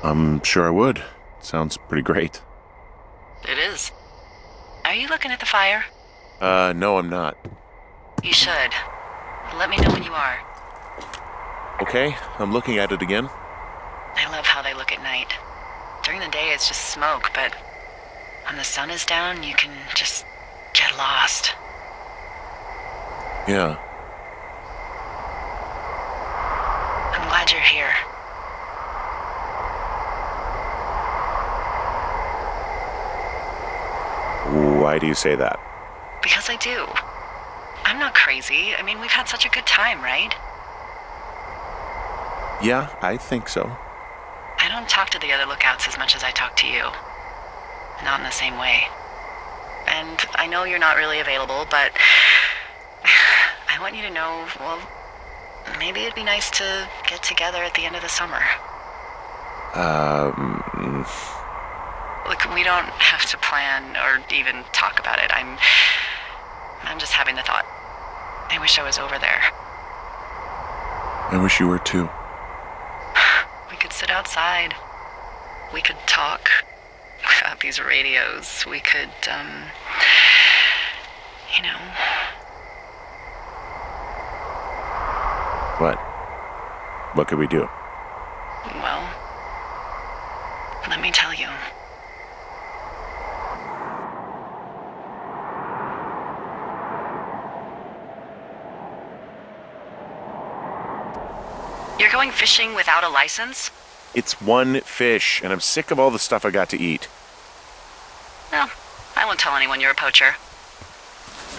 I'm sure I would. Sounds pretty great. It is. Are you looking at the fire? No, I'm not. You should. Let me know when you are. Okay, I'm looking at it again. I love how they look at night. During the day, it's just smoke, but when the sun is down, you can just get lost. Yeah. I'm glad you're here. Why do you say that? Because I do. I'm not crazy. I mean, we've had such a good time, right? Yeah, I think so. I don't talk to the other lookouts as much as I talk to you. Not in the same way. And I know you're not really available, but I want you to know, well, maybe it'd be nice to get together at the end of the summer. Look, we don't have to plan or even talk about it. I'm just having the thought. I wish I was over there. I wish you were too. We could sit outside. We could talk about these radios. We could, you know. What? What could we do? Well, let me tell you. You're going fishing without a license? It's one fish, and I'm sick of all the stuff I got to eat. No, I won't tell anyone you're a poacher.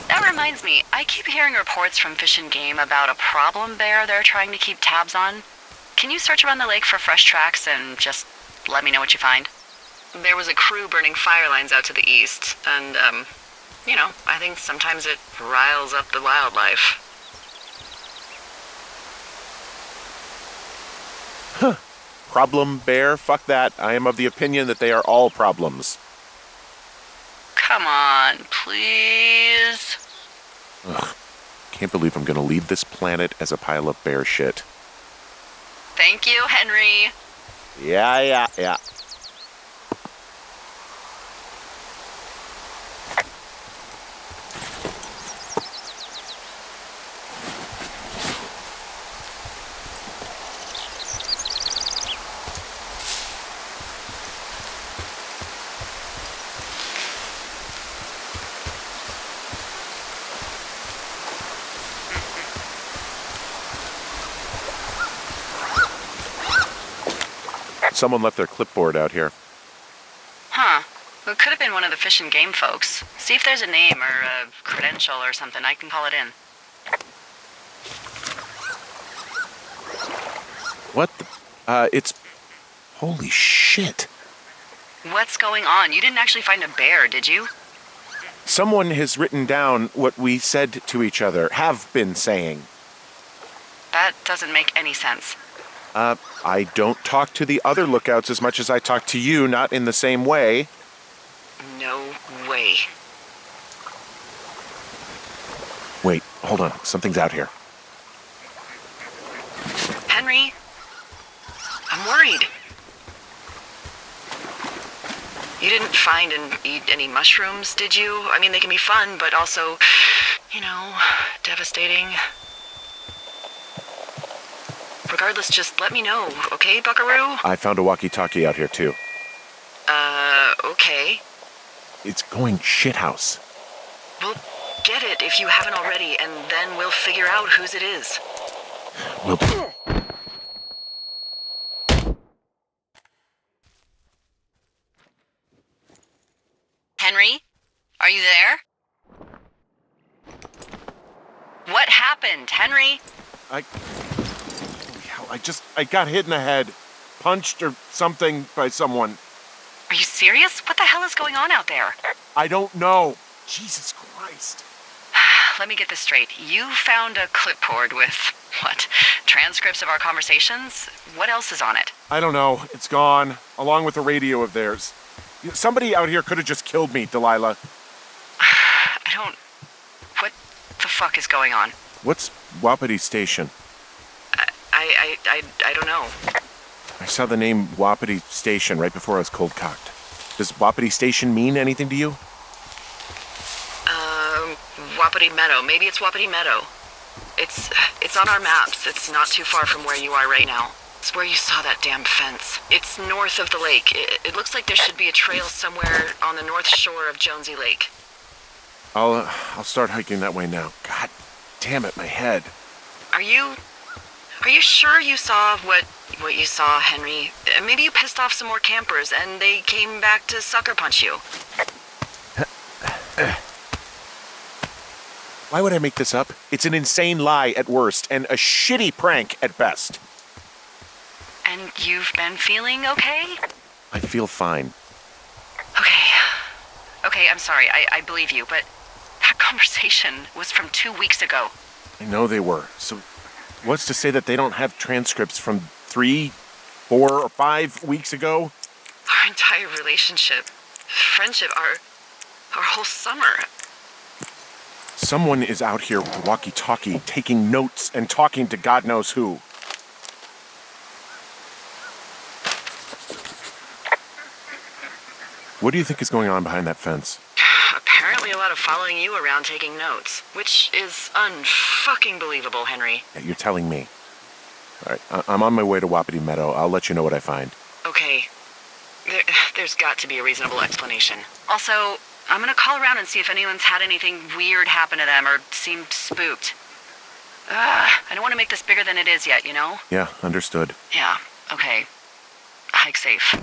That reminds me, I keep hearing reports from Fish and Game about a problem bear they're trying to keep tabs on. can you search around the lake for fresh tracks and just let me know what you find? There was a crew burning fire lines out to the east, and, I think sometimes it riles up the wildlife. Problem bear? Fuck that. I am of the opinion that they are all problems. Come on, please. Ugh. Can't believe I'm gonna leave this planet as a pile of bear shit. Thank you, Henry. Yeah. Someone left their clipboard out here. Huh. It could have been one of the Fish and Game folks. See if there's a name or a credential or something. I can call it in. What the? It's... Holy shit. What's going on? You didn't actually find a bear, did you? Someone has written down what we said to each other, have been saying. That doesn't make any sense. I don't talk to the other lookouts as much as I talk to you, not in the same way. No way. Wait, hold on. Something's out here. Henry? I'm worried. You didn't find and eat any mushrooms, did you? I mean, they can be fun, but also, devastating. Regardless, just let me know, okay, buckaroo? I found a walkie-talkie out here, too. Okay. It's going shithouse. We'll get it if you haven't already, and then we'll figure out whose it is. We'll... Henry? Are you there? What happened, Henry? Holy hell, I got hit in the head. Punched or something by someone. Are you serious? What the hell is going on out there? I don't know. Jesus Christ. Let me get this straight. You found a clipboard with, what, transcripts of our conversations? What else is on it? I don't know. It's gone, along with the radio of theirs. Somebody out here could have just killed me, Delilah. What the fuck is going on? What's Wapiti Station? I don't know. I saw the name Wapiti Station right before I was cold-cocked. Does Wapiti Station mean anything to you? Wapiti Meadow. Maybe it's Wapiti Meadow. It's on our maps. It's not too far from where you are right now. It's where you saw that damn fence. It's north of the lake. It looks like there should be a trail somewhere on the north shore of Jonesy Lake. I'll start hiking that way now. God damn it, my head. Are you sure you saw what you saw, Henry? Maybe you pissed off some more campers and they came back to sucker punch you. Why would I make this up? It's an insane lie at worst and a shitty prank at best. And you've been feeling okay? I feel fine. Okay, I'm sorry. I believe you, but that conversation was from 2 weeks ago. I know they were. So what's to say that they don't have transcripts from 3, 4, or 5 weeks ago? Our entire relationship, friendship, our whole summer. Someone is out here with a walkie-talkie, taking notes and talking to God knows who. What do you think is going on behind that fence? Apparently a lot of following you around taking notes, which is unfucking believable, Henry. Yeah, you're telling me. All right, I'm on my way to Wapiti Meadow. I'll let you know what I find. Okay. There's got to be a reasonable explanation. Also, I'm gonna call around and see if anyone's had anything weird happen to them or seemed spooked. I don't want to make this bigger than it is yet, you know? Yeah, understood. Yeah, okay. Hike safe.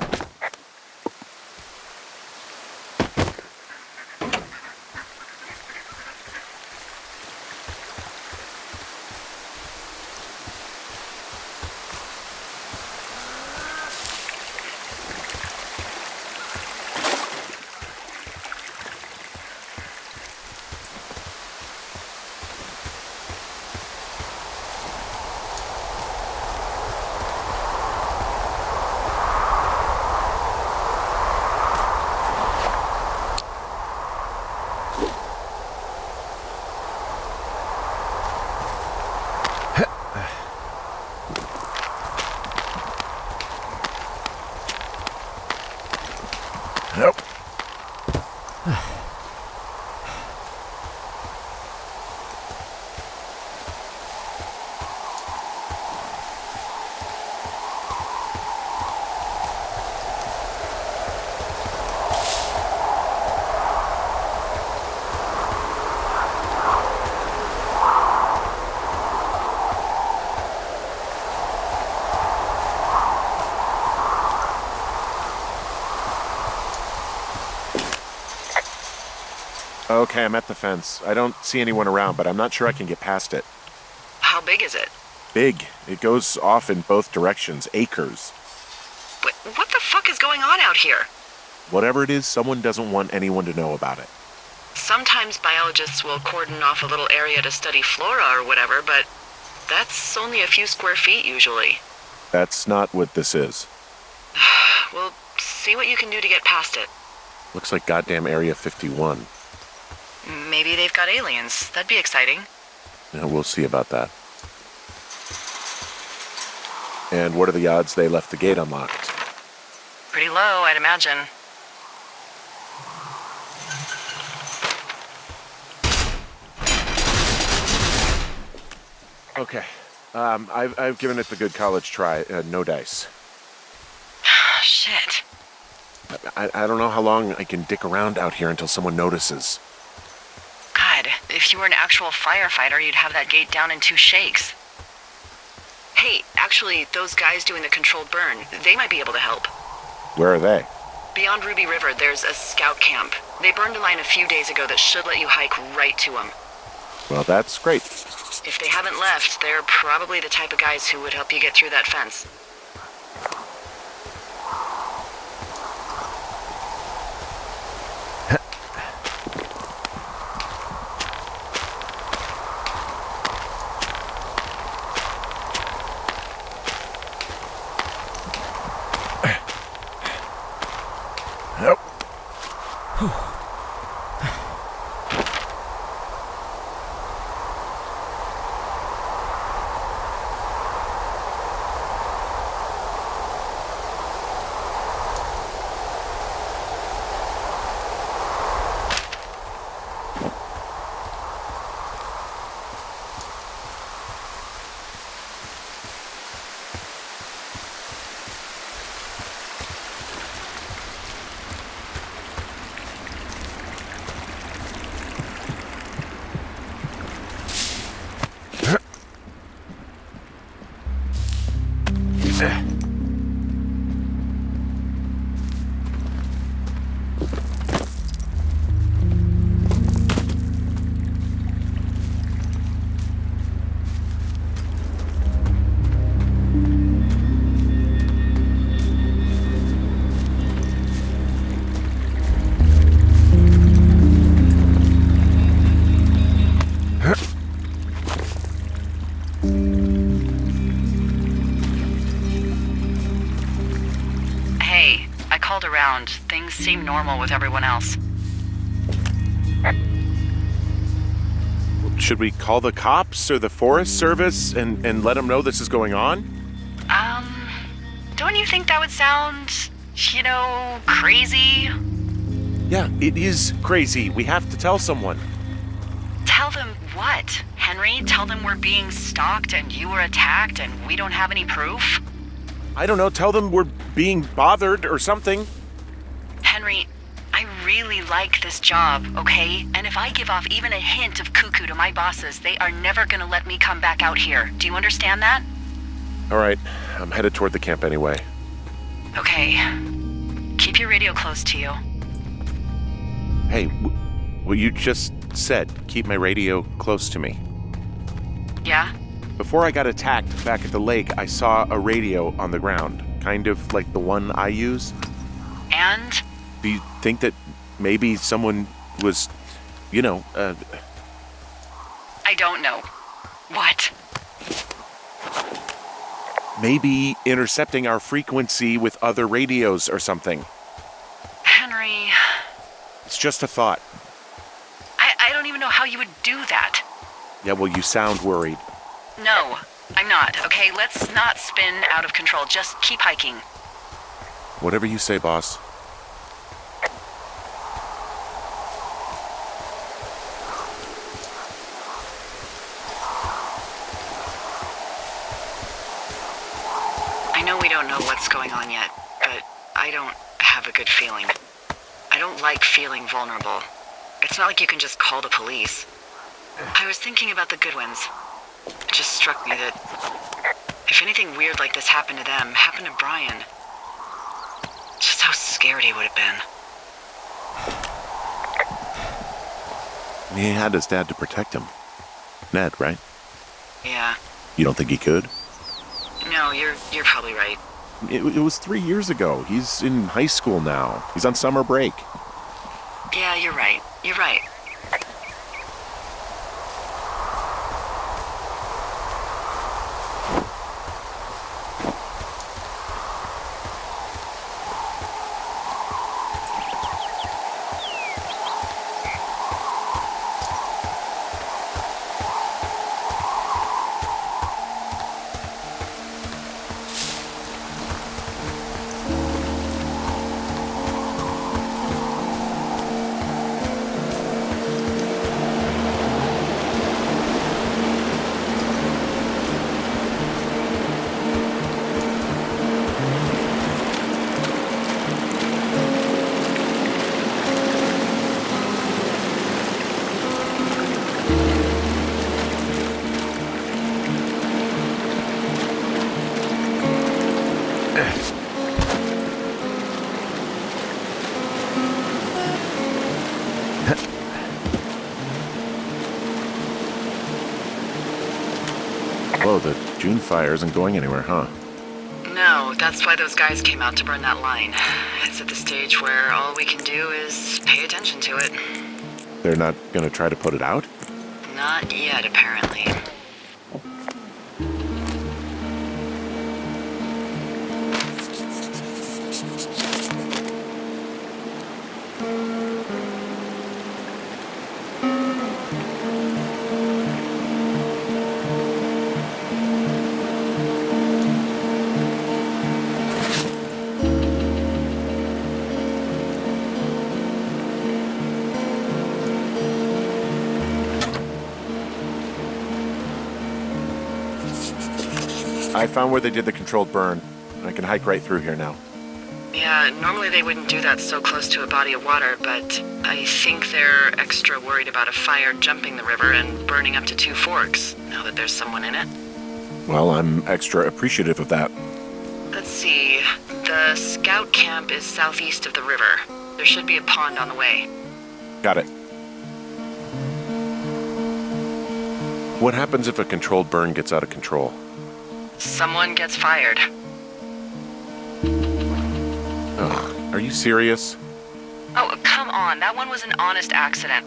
Nope. Okay, I'm at the fence. I don't see anyone around, but I'm not sure I can get past it. How big is it? Big. It goes off in both directions. Acres. What the fuck is going on out here? Whatever it is, someone doesn't want anyone to know about it. Sometimes biologists will cordon off a little area to study flora or whatever, but that's only a few square feet usually. That's not what this is. Well, see what you can do to get past it. Looks like goddamn Area 51. Maybe they've got aliens. That'd be exciting. Yeah, we'll see about that. And what are the odds they left the gate unlocked? Pretty low, I'd imagine. Okay. I've given it the good college try. No dice. Shit. I don't know how long I can dick around out here until someone notices. God, if you were an actual firefighter, you'd have that gate down in 2 shakes. Hey, actually, those guys doing the controlled burn, they might be able to help. Where are they? Beyond Ruby River, there's a scout camp. They burned a line a few days ago that should let you hike right to them. Well, that's great. If they haven't left, they're probably the type of guys who would help you get through that fence. Nope. Hey, I called around. Things seem normal with everyone else. Should we call the cops or the Forest Service and let them know this is going on? Don't you think that would sound, crazy? Yeah, it is crazy. We have to tell someone. Tell them what, Henry? Tell them we're being stalked and you were attacked and we don't have any proof? I don't know, tell them we're being bothered or something. Henry, I really like this job, okay? And if I give off even a hint of cuckoo to my bosses, they are never gonna let me come back out here. Do you understand that? All right, I'm headed toward the camp anyway. Okay. Keep your radio close to you. Hey, what you just said, keep my radio close to me. Yeah? Before I got attacked back at the lake, I saw a radio on the ground, kind of like the one I use. And? Do you think that maybe someone was, I don't know. What? maybe intercepting our frequency with other radios or something? Henry... It's just a thought. I don't even know how you would do that. Yeah, well, you sound worried. No, I'm I'm not, okay? Let's not spin out of control. Just keep hiking. Whatever you say, boss. I know we don't know what's going on yet, but I don't have a good feeling. I don't like feeling vulnerable. It's not like you can just call the police. I was thinking about the Goodwins. It just struck me that if anything weird like this happened to them, happened to Brian, just how scared he would have been. He had his dad to protect him. Ned, right? Yeah. You don't think he could? No, you're probably right. It was 3 years ago. He's in high school now. He's on summer break. Yeah, you're right. You're right. Whoa, the June fire isn't going anywhere, huh? No, that's why those guys came out to burn that line. It's at the stage where all we can do is pay attention to it. They're not gonna try to put it out? Not yet, apparently. I found where they did the controlled burn. I can hike right through here now. Yeah, normally they wouldn't do that so close to a body of water, but I think they're extra worried about a fire jumping the river and burning up to 2 forks, now that there's someone in it. Well, I'm extra appreciative of that. Let's see. The scout camp is southeast of the river. There should be a pond on the way. Got it. What happens if a controlled burn gets out of control? Someone gets fired. Ugh, are you serious? Oh, come on. That one was an honest accident.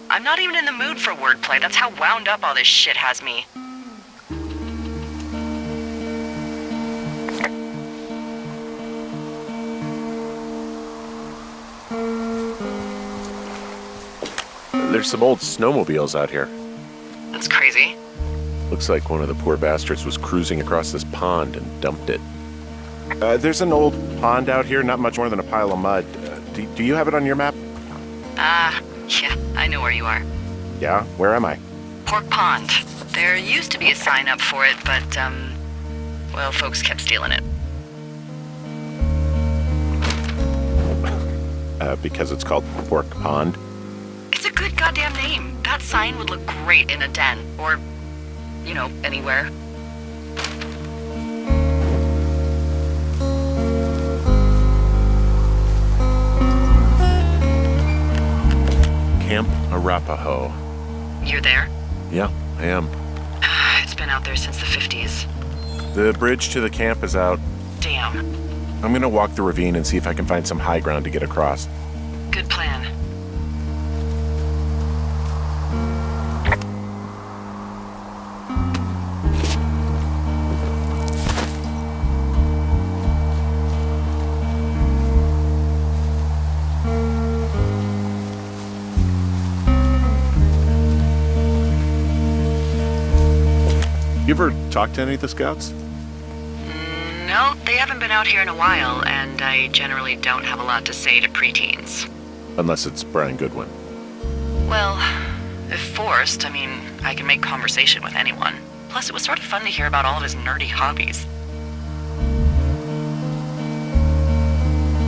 I'm not even in the mood for wordplay. That's how wound up all this shit has me. There's some old snowmobiles out here. That's crazy. Looks like one of the poor bastards was cruising across this pond and dumped it. There's an old pond out here, not much more than a pile of mud. Do you have it on your map? Yeah, I know where you are. Yeah? Where am I? Pork Pond. There used to be a sign up for it, but, well, folks kept stealing it. Because it's called Pork Pond? It's a good goddamn name. That sign would look great in a den, or, you know, anywhere. Camp Arapaho. You're there? Yeah, I am. It's been out there since the 50s. The bridge to the camp is out. Damn. I'm gonna walk the ravine and see if I can find some high ground to get across. Good plan. You You ever talk to any of the scouts? No, they haven't been out here in a while, and I generally don't have a lot to say to preteens. Unless it's Brian Goodwin. Well, if forced, I can make conversation with anyone. Plus, it was sort of fun to hear about all of his nerdy hobbies.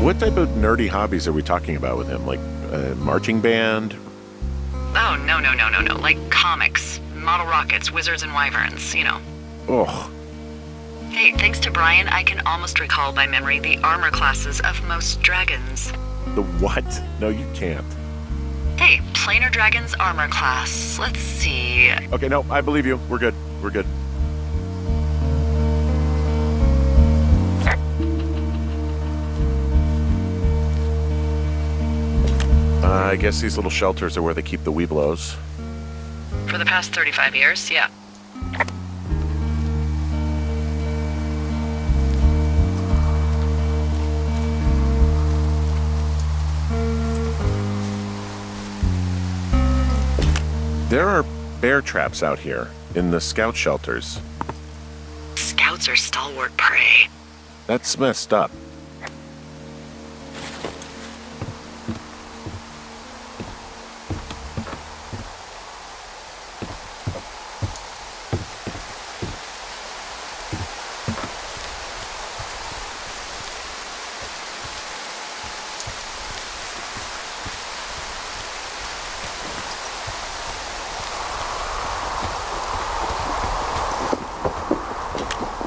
What type of nerdy hobbies are we talking about with him? Like a marching band? Oh, no. Like comics, model rockets, wizards and wyverns, Ugh. Hey, thanks to Brian, I can almost recall by memory the armor classes of most dragons. The what? No, you can't. Hey, planar dragon's armor class. Let's see. Okay, no, I believe you. We're good. We're good. I guess these little shelters are where they keep the Weeblos. For the past 35 years, yeah. There are bear traps out here in the scout shelters. Scouts are stalwart prey. That's messed up.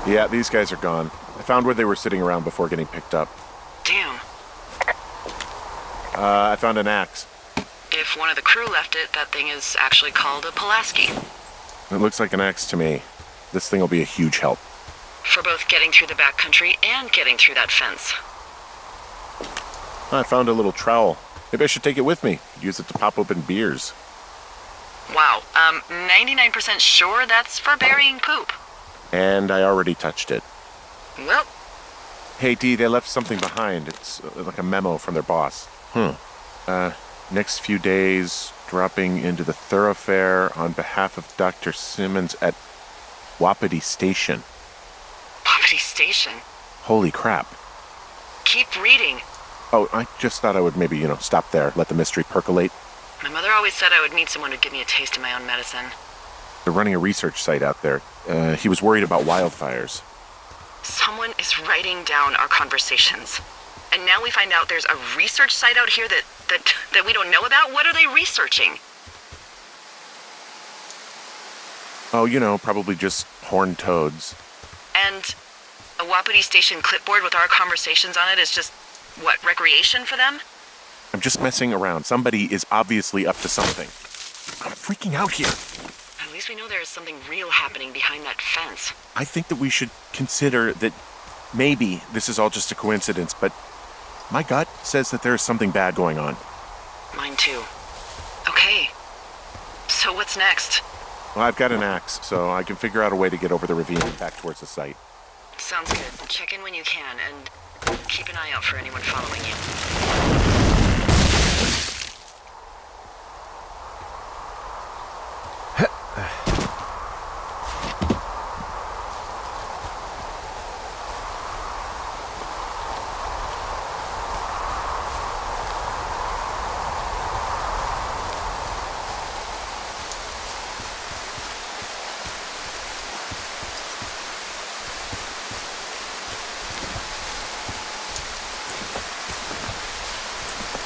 Yeah, these guys are gone. I found where they were sitting around before getting picked up. Damn. I found an axe. If one of the crew left it, that thing is actually called a Pulaski. It looks like an axe to me. This thing will be a huge help. For both getting through the backcountry and getting through that fence. I found a little trowel. Maybe I should take it with me. Use it to pop open beers. Wow, 99% sure that's for burying poop. And I already touched it. Well, Hey, Dee, they left something behind. It's like a memo from their boss. Next few days, dropping into the thoroughfare on behalf of Dr. Simmons at Wapiti Station. Wapiti Station. Holy crap. Keep reading. Oh, I just thought I would maybe, stop there, let the mystery percolate. My mother always said I would meet someone who'd give me a taste of my own medicine. They're running a research site out there. He was worried about wildfires. Someone is writing down our conversations. And now we find out there's a research site out here that we don't know about? What are they researching? Oh, probably just horned toads. And a Wapiti Station clipboard with our conversations on it is just, what, recreation for them? I'm just messing around. Somebody is obviously up to something. I'm freaking out here. At least we know there is something real happening behind that fence. I think that we should consider that maybe this is all just a coincidence, but my gut says that there is something bad going on. Mine too. Okay. So what's next? Well, I've got an axe, so I can figure out a way to get over the ravine and back towards the site. Sounds good. Check in when you can, and keep an eye out for anyone following you.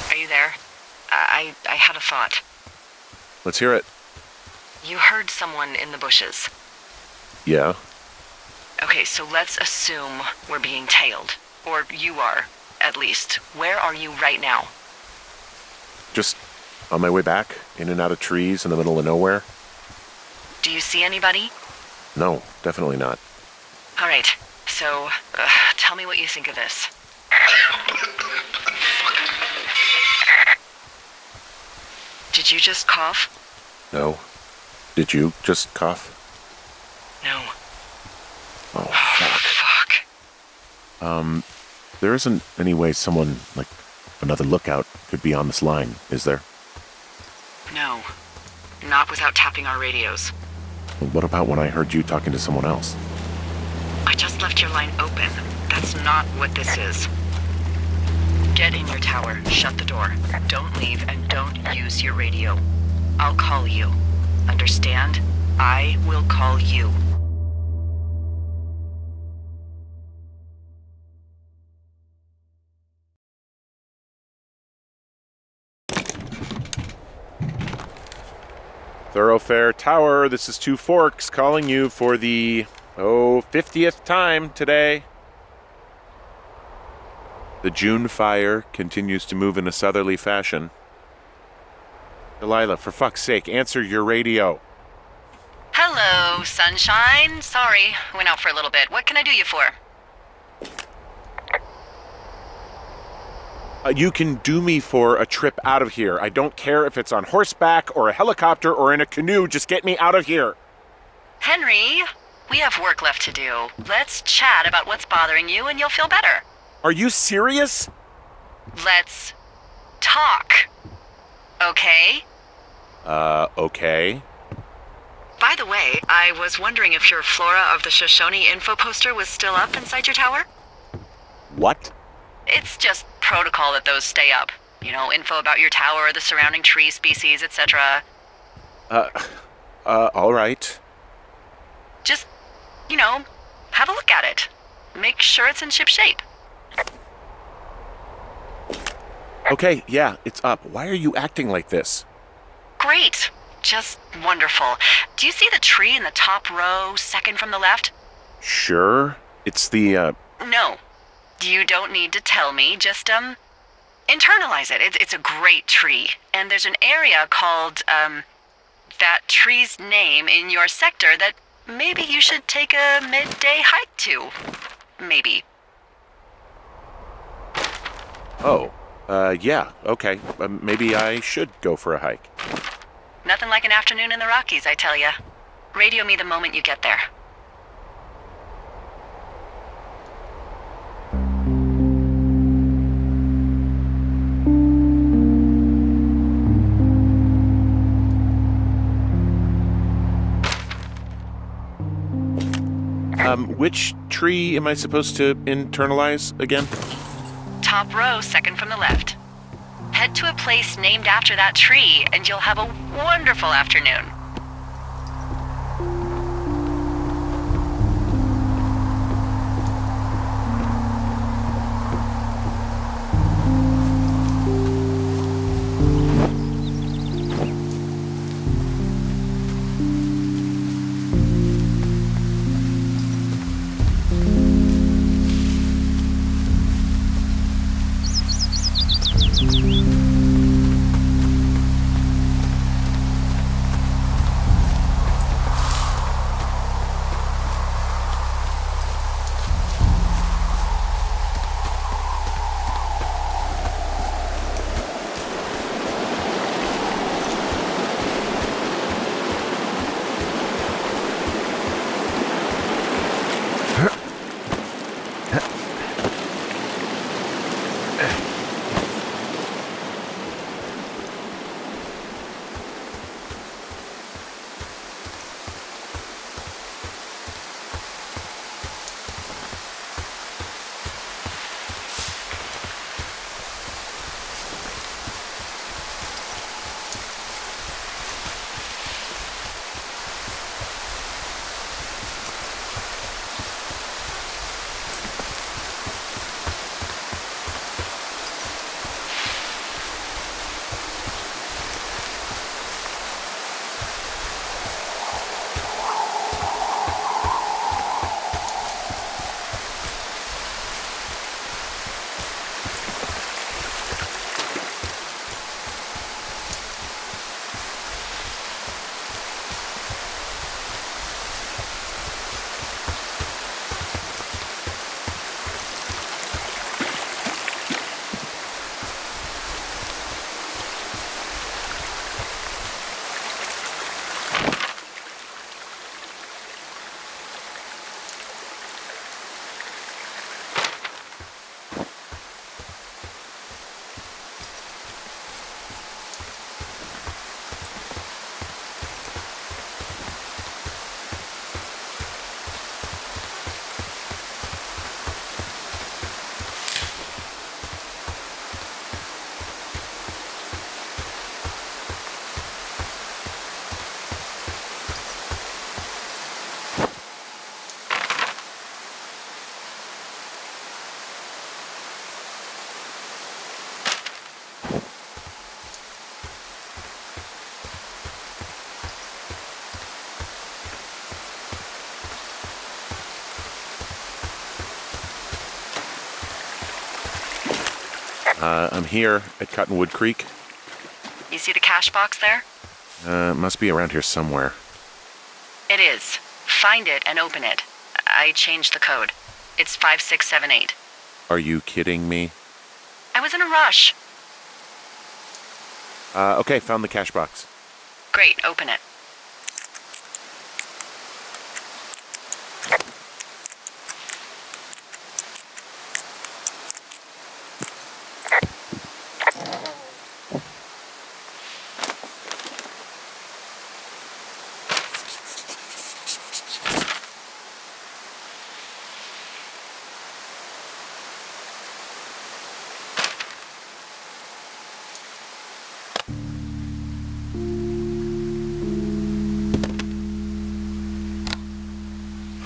Are you there? I had a thought. Let's hear it. You heard someone in the bushes. Yeah? Okay, so let's assume we're being tailed. Or you are, at least. Where are you right now? Just on my way back, in and out of trees in the middle of nowhere. Do you see anybody? No, definitely not. All right, so tell me what you think of this. Did you just cough? No. Did you just cough? No. Oh, Fuck. There isn't any way someone, like another lookout, could be on this line, is there? No. Not without tapping our radios. What about when I heard you talking to someone else? I just left your line open. That's not what this is. Get in your tower, shut the door, don't leave, and don't use your radio. I'll call you. Understand? I will call you. Thoroughfare Tower, this is Two Forks calling you for the, 50th time today. The June fire continues to move in a southerly fashion. Delilah, for fuck's sake, answer your radio. Hello, sunshine. Sorry, went out for a little bit. What can I do you for? You can do me for a trip out of here. I don't care if it's on horseback or a helicopter or in a canoe. Just get me out of here. Henry, we have work left to do. Let's chat about what's bothering you and you'll feel better. Are you serious? Let's talk. Okay? Okay. By the way, I was wondering if your Flora of the Shoshone info poster was still up inside your tower? What? It's just protocol that those stay up. You know, info about your tower, the surrounding tree species, etc. All right. Just, you know, have a look at it. Make sure it's in ship shape. Okay, yeah, it's up. Why are you acting like this? Great. Just wonderful. Do you see the tree in the top row, second from the left? Sure. It's the, No. You don't need to tell me. Just, internalize it. It's a great tree. And there's an area called, that tree's name in your sector that maybe you should take a midday hike to. Maybe. Oh, yeah, okay. Maybe I should go for a hike. Nothing like an afternoon in the Rockies, I tell ya. Radio me the moment you get there. Which tree am I supposed to internalize again? Top row, second from the left. Head to a place named after that tree, and you'll have a wonderful afternoon. I'm here at Cottonwood Creek. You see the cash box there? Must be around here somewhere. It is. Find it and open it. I changed the code. It's 5678. Are you kidding me? I was in a rush. Okay, found the cash box. Great, open it.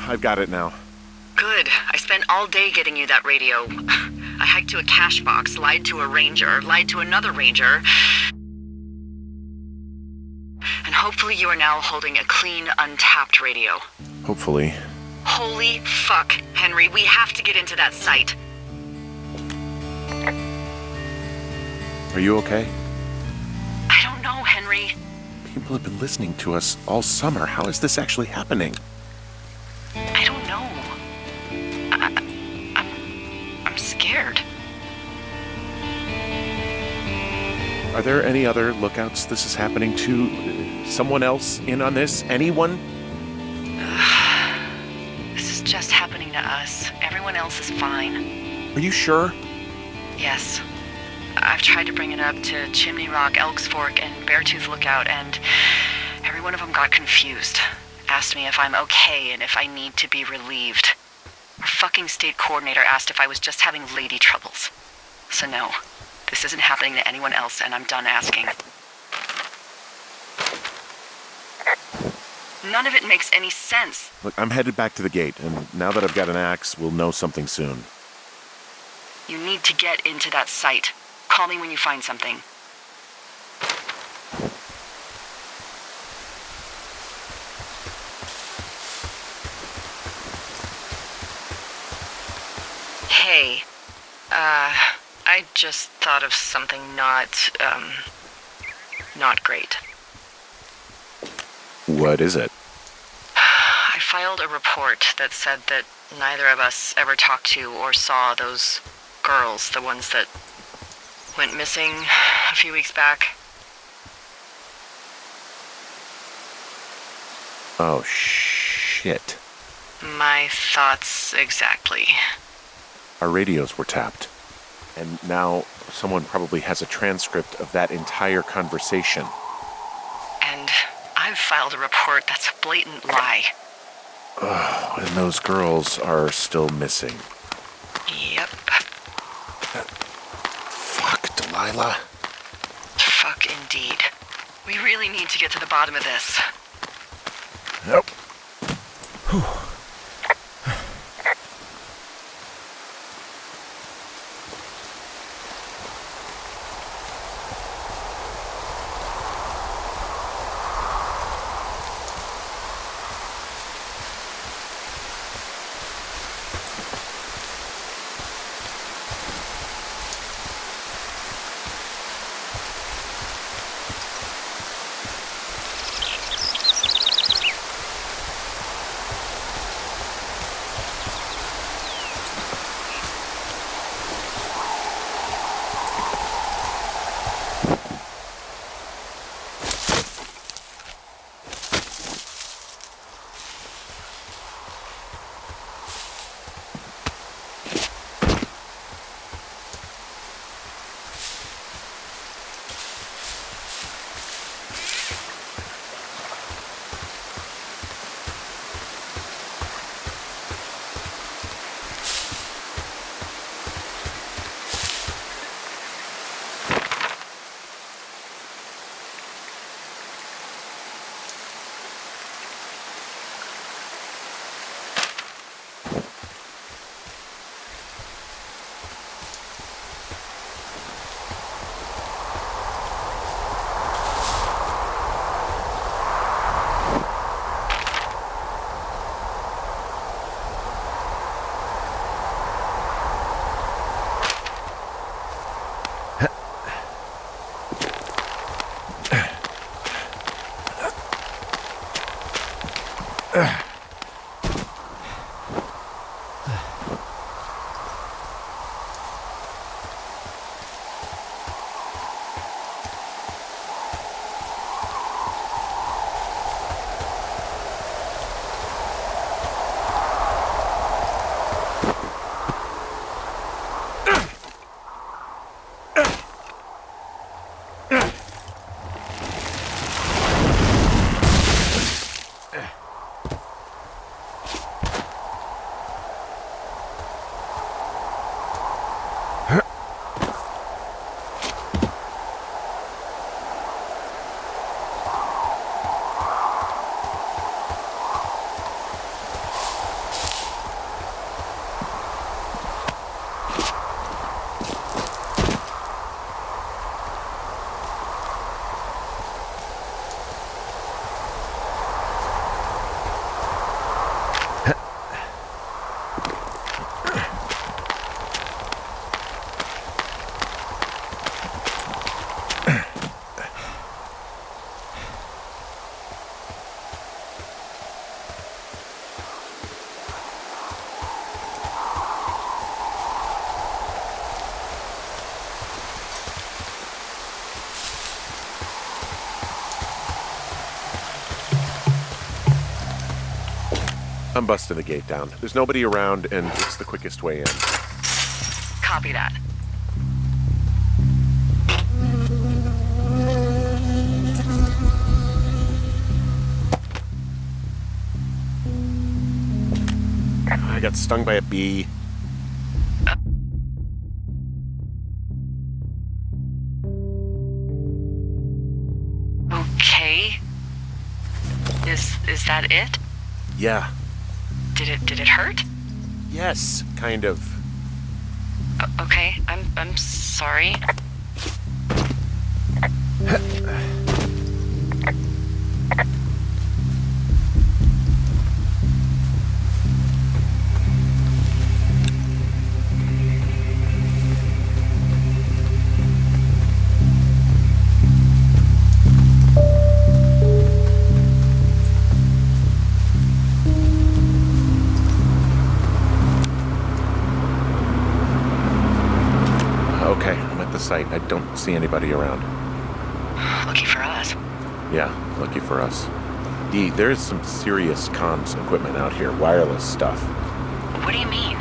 I've got it now. Good. I spent all day getting you that radio. I hiked to a cash box, lied to a ranger, lied to another ranger. And hopefully you are now holding a clean, untapped radio. Hopefully. Holy fuck, Henry. We have to get into that site. Are you okay? I don't know, Henry. People have been listening to us all summer. How is this actually happening? I don't know. I'm scared. Are there any other lookouts this is happening to? Someone else in on this? Anyone? This is just happening to us. Everyone else is fine. Are you sure? Yes. I've tried to bring it up to Chimney Rock, Elks Fork, and Beartooth Lookout, and every one of them got confused. Asked me if I'm okay and if I need to be relieved. Our fucking state coordinator asked if I was just having lady troubles. So no, this isn't happening to anyone else, and I'm done asking. None of it makes any sense. Look, I'm headed back to the gate, and now that I've got an axe, we'll know something soon. You need to get into that site. Call me when you find something. Hey, I just thought of something not great. What is it? I filed a report that said that neither of us ever talked to or saw those girls, the ones that went missing a few weeks back. Oh, shit. My thoughts exactly. Our radios were tapped. And now someone probably has a transcript of that entire conversation. And I've filed a report that's a blatant lie. Oh, and those girls are still missing. Yep. Fuck, Delilah. Fuck indeed. We really need to get to the bottom of this. Nope. I'm busting the gate down. There's nobody around, and it's the quickest way in. Copy that. I got stung by a bee. Okay. Is that it? Yeah. Did it hurt? Yes, kind of. Okay, I'm sorry. Okay, I'm at the site. I don't see anybody around. Lucky for us. Yeah, lucky for us. Dee, there's some serious comms equipment out here, wireless stuff. What do you mean?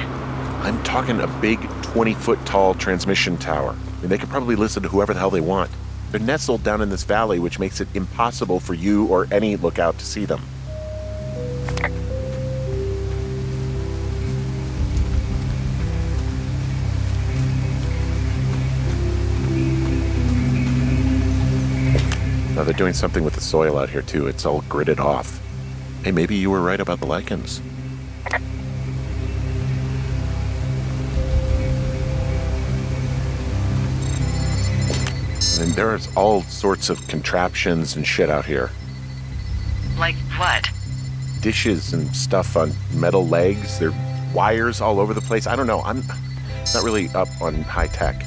I'm talking a big 20-foot tall transmission tower. I mean, they could probably listen to whoever the hell they want. They're nestled down in this valley, which makes it impossible for you or any lookout to see them. Now they're doing something with the soil out here, too. It's all gridded off. Hey, maybe you were right about the lichens. And there's all sorts of contraptions and shit out here. Like what? Dishes and stuff on metal legs. There are wires all over the place. I don't know. I'm not really up on high tech.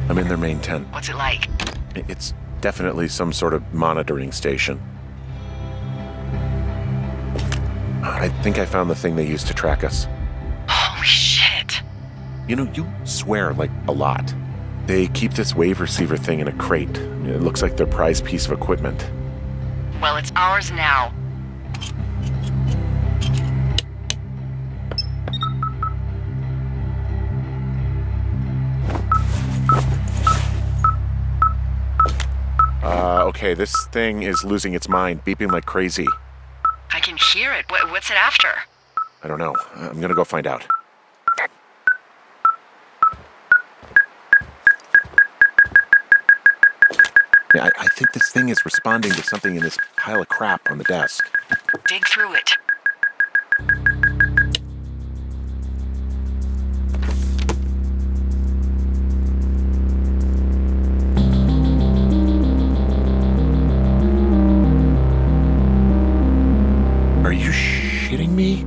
I'm in their main tent. What's it like? It's definitely some sort of monitoring station. I think I found the thing they used to track us. Holy shit. You know, you swear like a lot. They keep this wave receiver thing in a crate. It looks like their prized piece of equipment. Well, it's ours now. Okay, this thing is losing its mind, beeping like crazy. I can hear it. What's it after? I don't know. I'm gonna go find out. Yeah, I think this thing is responding to something in this pile of crap on the desk. Dig through it. Are you shitting me?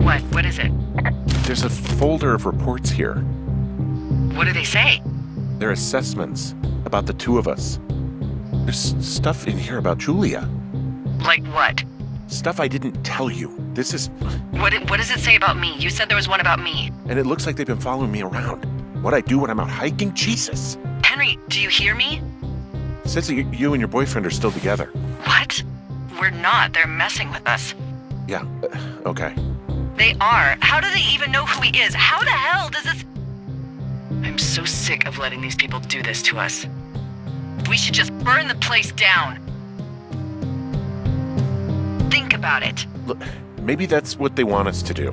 What is it? There's a folder of reports here. What do they say? They're assessments about the two of us. There's stuff in here about Julia. Like what? Stuff I didn't tell you. This is... What does it say about me? You said there was one about me. And it looks like they've been following me around. What I do when I'm out hiking? Jesus. Henry, do you hear me? It says that you and your boyfriend are still together. What? We're not. They're messing with us. Yeah, okay. They are. How do they even know who he is? How the hell does this... I'm so sick of letting these people do this to us. We should just burn the place down. Think about it. Look, maybe that's what they want us to do.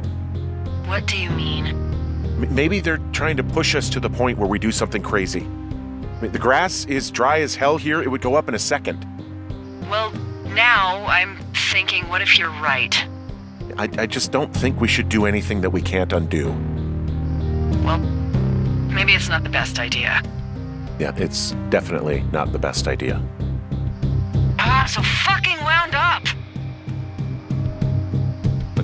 What do you mean? Maybe they're trying to push us to the point where we do something crazy. I mean, the grass is dry as hell here. It would go up in a second. Well, now I'm thinking, what if you're right? I just don't think we should do anything that we can't undo. Well, maybe it's not the best idea. Yeah, it's definitely not the best idea. I'm so fucking wound up!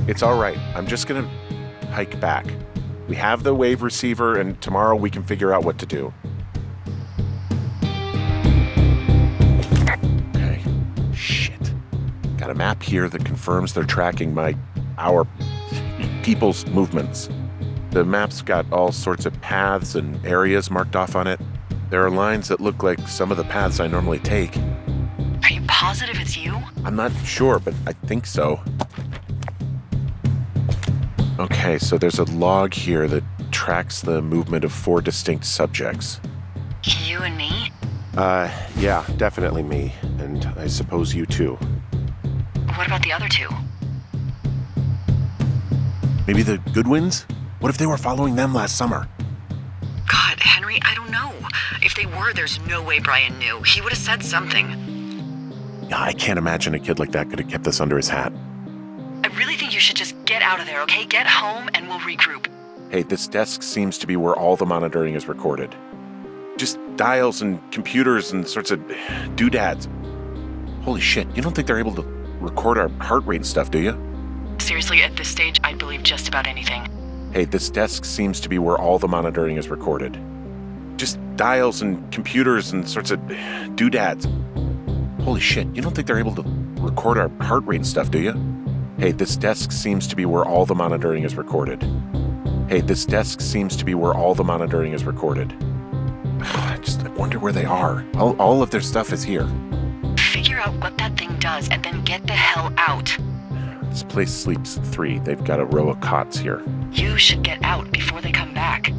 It's all right. I'm just gonna hike back. We have the wave receiver, and tomorrow we can figure out what to do. Okay. Shit. Got a map here that confirms they're tracking our people's movements. The map's got all sorts of paths and areas marked off on it. There are lines that look like some of the paths I normally take. Are you positive it's you? I'm not sure, but I think so. Okay, so there's a log here that tracks the movement of 4 distinct subjects. You and me? Yeah, definitely me. And I suppose you too. What about the other 2? Maybe the Goodwins? What if they were following them last summer? God, Henry, I don't know. If they were, there's no way Brian knew. He would have said something. Yeah, I can't imagine a kid like that could have kept this under his hat. I really think you should just get out of there, okay? Get home and we'll regroup. Hey, this desk seems to be where all the monitoring is recorded. Just dials and computers and sorts of doodads. Holy shit, you don't think they're able to record our heart rate and stuff, do you? Seriously, at this stage, I'd believe just about anything. Hey, this desk seems to be where all the monitoring is recorded. Just dials and computers and sorts of doodads. Holy shit, you don't think they're able to record our heart rate and stuff, do you? Hey, this desk seems to be where all the monitoring is recorded. Hey, this desk seems to be where all the monitoring is recorded. I wonder where they are. All of their stuff is here. Figure out what that thing does and then get the hell out. This place sleeps 3. They've got a row of cots here. You should get out before they come back.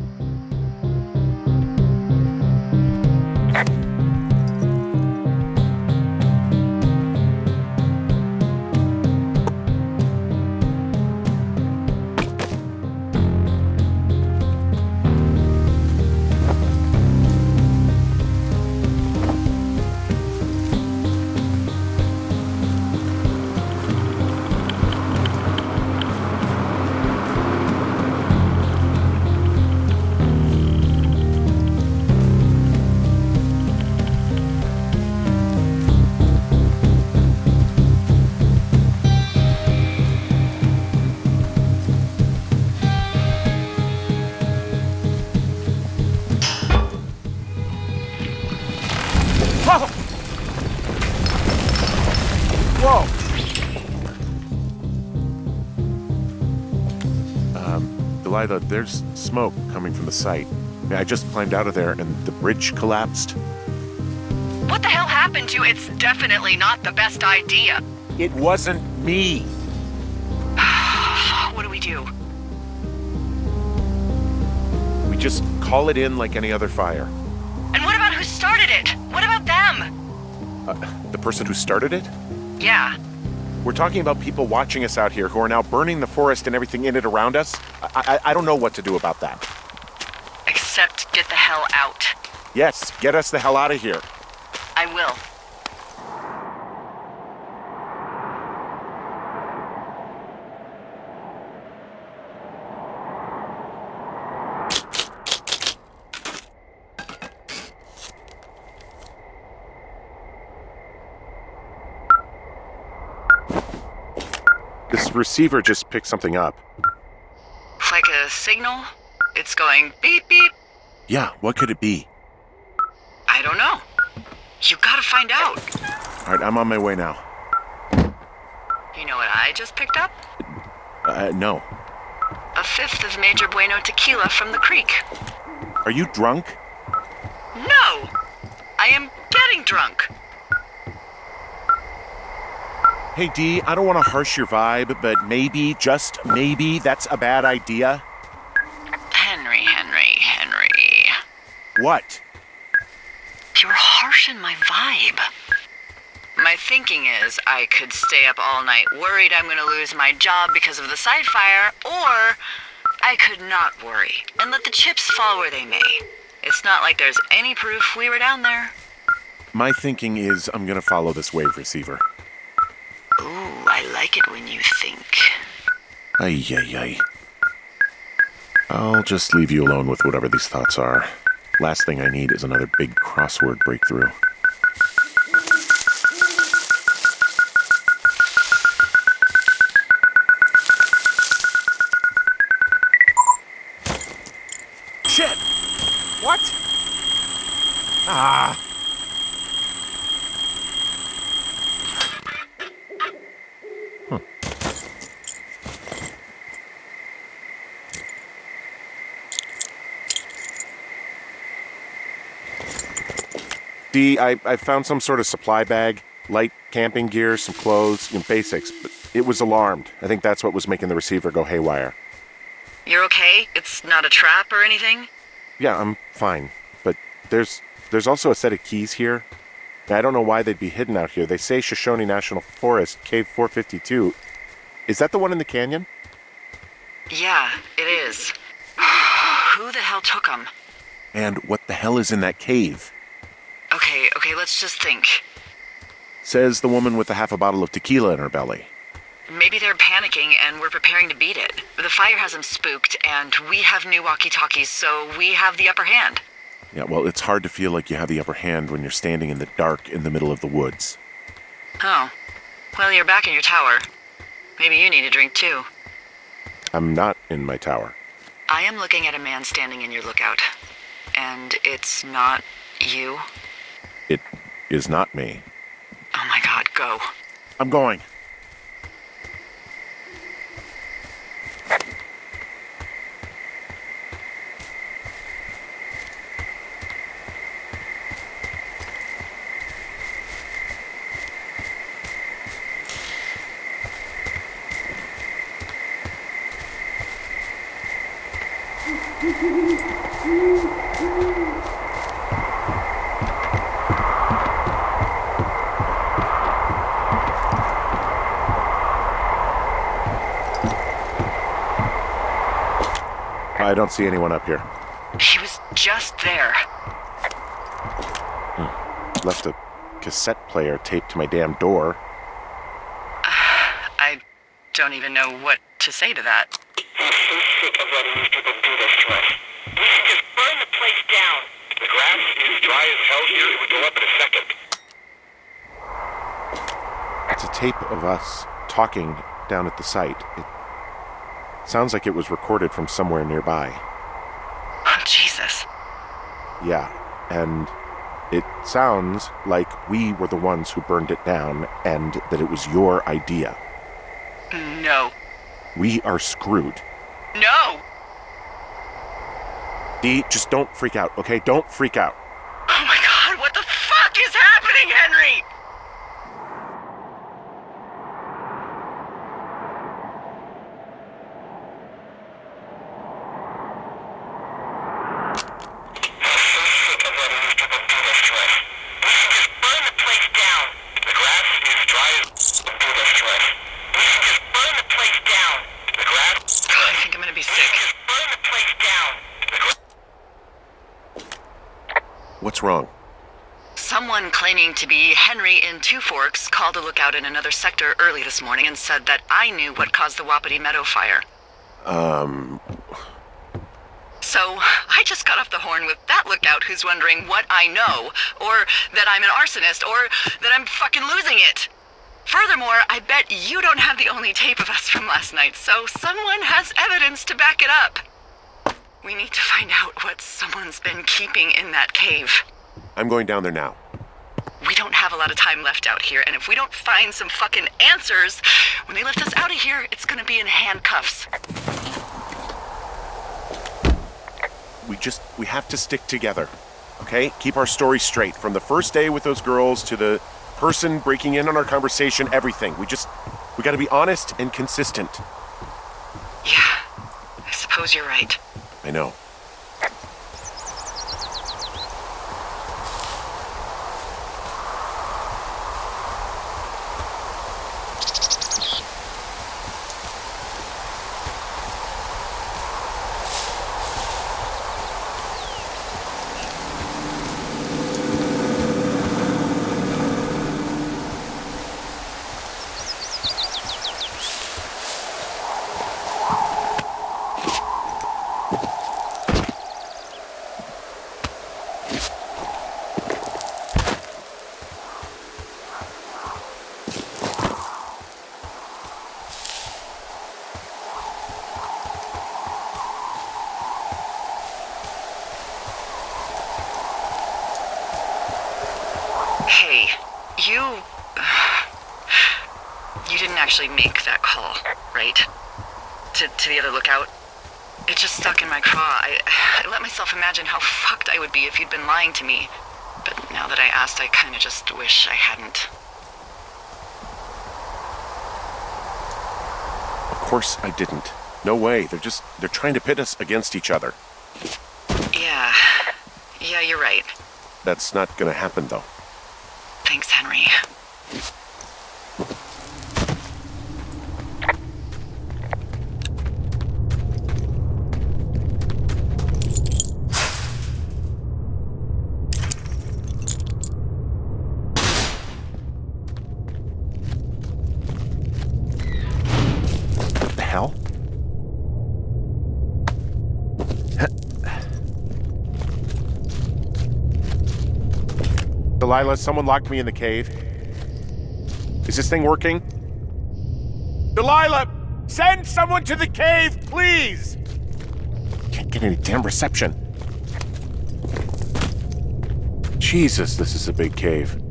Delilah, there's smoke coming from the site. I just climbed out of there and the bridge collapsed. What the hell happened to you? It's definitely not the best idea. It wasn't me. What do we do? We just call it in like any other fire. And what about who started it? What about them? The person who started it? Yeah. We're talking about people watching us out here who are now burning the forest and everything in it around us. I don't know what to do about that. Except get the hell out. Yes, get us the hell out of here. I will. This receiver just picked something up. Like a signal? It's going beep beep. Yeah, what could it be? I don't know. You gotta find out. All right, I'm on my way now. You know what I just picked up? No. A 5th of Major Bueno tequila from the creek. Are you drunk? No! I am getting drunk. Hey, Dee, I don't want to harsh your vibe, but maybe, just maybe, that's a bad idea. Henry. What? You're harshing my vibe. My thinking is I could stay up all night worried I'm going to lose my job because of the side fire, or I could not worry and let the chips fall where they may. It's not like there's any proof we were down there. My thinking is I'm going to follow this wave receiver. Ooh, I like it when you think. Ay. I'll just leave you alone with whatever these thoughts are. Last thing I need is another big crossword breakthrough. Shit! What? Ah! Dee, I found some sort of supply bag, light camping gear, some clothes, basics, but it was alarmed. I think that's what was making the receiver go haywire. You're okay? It's not a trap or anything? Yeah, I'm fine, but there's also a set of keys here. I don't know why they'd be hidden out here. They say Shoshone National Forest, Cave 452. Is that the one in the canyon? Yeah, it is. Who the hell took them? And what the hell is in that cave? Okay, let's just think. Says the woman with a half a bottle of tequila in her belly. Maybe they're panicking and we're preparing to beat it. The fire has them spooked, and we have new walkie-talkies, so we have the upper hand. Yeah, well, it's hard to feel like you have the upper hand when you're standing in the dark in the middle of the woods. Oh. Well, you're back in your tower. Maybe you need a drink, too. I'm not in my tower. I am looking at a man standing in your lookout. And it's not you? It is not me. Oh my god, go. I'm going. I don't see anyone up here. He was just there. Left a cassette player taped to my damn door. I don't even know what to say to that. I'm so sick of letting these people do this to us. We should just burn the place down. The grass is dry as hell here. It would go up in a second. It's a tape of us talking down at the site. It sounds like it was recorded from somewhere nearby. Oh, Jesus. Yeah, and it sounds like we were the ones who burned it down and that it was your idea. No. We are screwed. No! Dee, just don't freak out, okay? Don't freak out. Oh my god, what the fuck is happening, Henry? What's wrong? Someone claiming to be Henry in Two Forks called a lookout in another sector early this morning and said that I knew what caused the Wapiti Meadow fire. So, I just got off the horn with that lookout who's wondering what I know, or that I'm an arsonist, or that I'm fucking losing it. Furthermore, I bet you don't have the only tape of us from last night, so someone has evidence to back it up. We need to find out what someone's been keeping in that cave. I'm going down there now. We don't have a lot of time left out here, and if we don't find some fucking answers, when they lift us out of here, it's gonna be in handcuffs. We have to stick together, okay? Keep our story straight. From the first day with those girls to the person breaking in on our conversation, everything. We gotta be honest and consistent. Yeah, I suppose you're right. I know. Hey, you didn't actually make that call, right? To the other lookout? It just stuck in my craw. I let myself imagine how fucked I would be if you'd been lying to me. But Now that I asked, I kind of just wish I hadn't. Of course I didn't. No way. They're trying to pit us against each other. Yeah. Yeah, you're right. That's not gonna happen, though. Thanks, Henry. What the hell? Delilah, someone locked me in the cave. Is this thing working? Delilah! Send someone to the cave, please! Can't get any damn reception. Jesus, this is a big cave.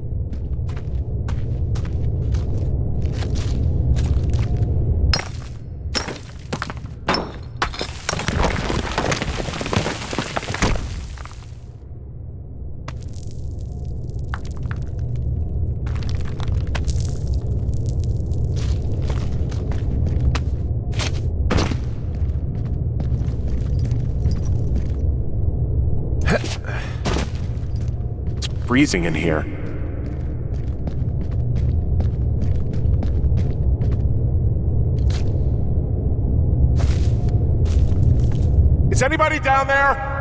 Freezing in here. Is anybody down there?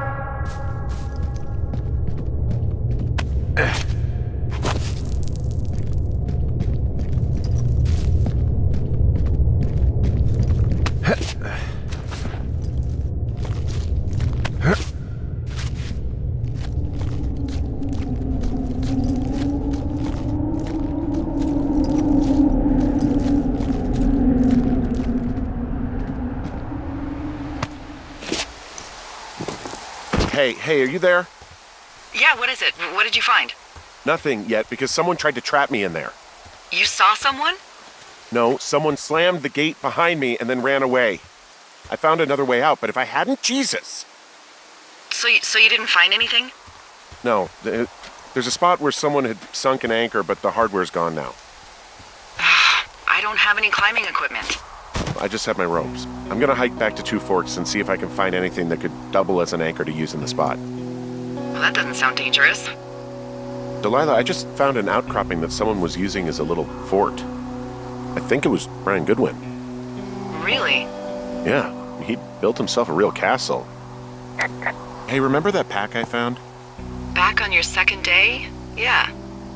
Hey, are you there? Yeah, what is it? What did you find? Nothing yet, because someone tried to trap me in there. You saw someone? No, someone slammed the gate behind me and then ran away. I found another way out, but if I hadn't, Jesus! So you didn't find anything? No, there's a spot where someone had sunk an anchor, but the hardware's gone now. I don't have any climbing equipment. I just have my ropes. I'm gonna hike back to Two Forks and see if I can find anything that could double as an anchor to use in the spot. Well, that doesn't sound dangerous. Delilah, I just found an outcropping that someone was using as a little fort. I think it was Brian Goodwin. Really? Yeah, he built himself a real castle. Hey, remember that pack I found? Back on your second day? Yeah.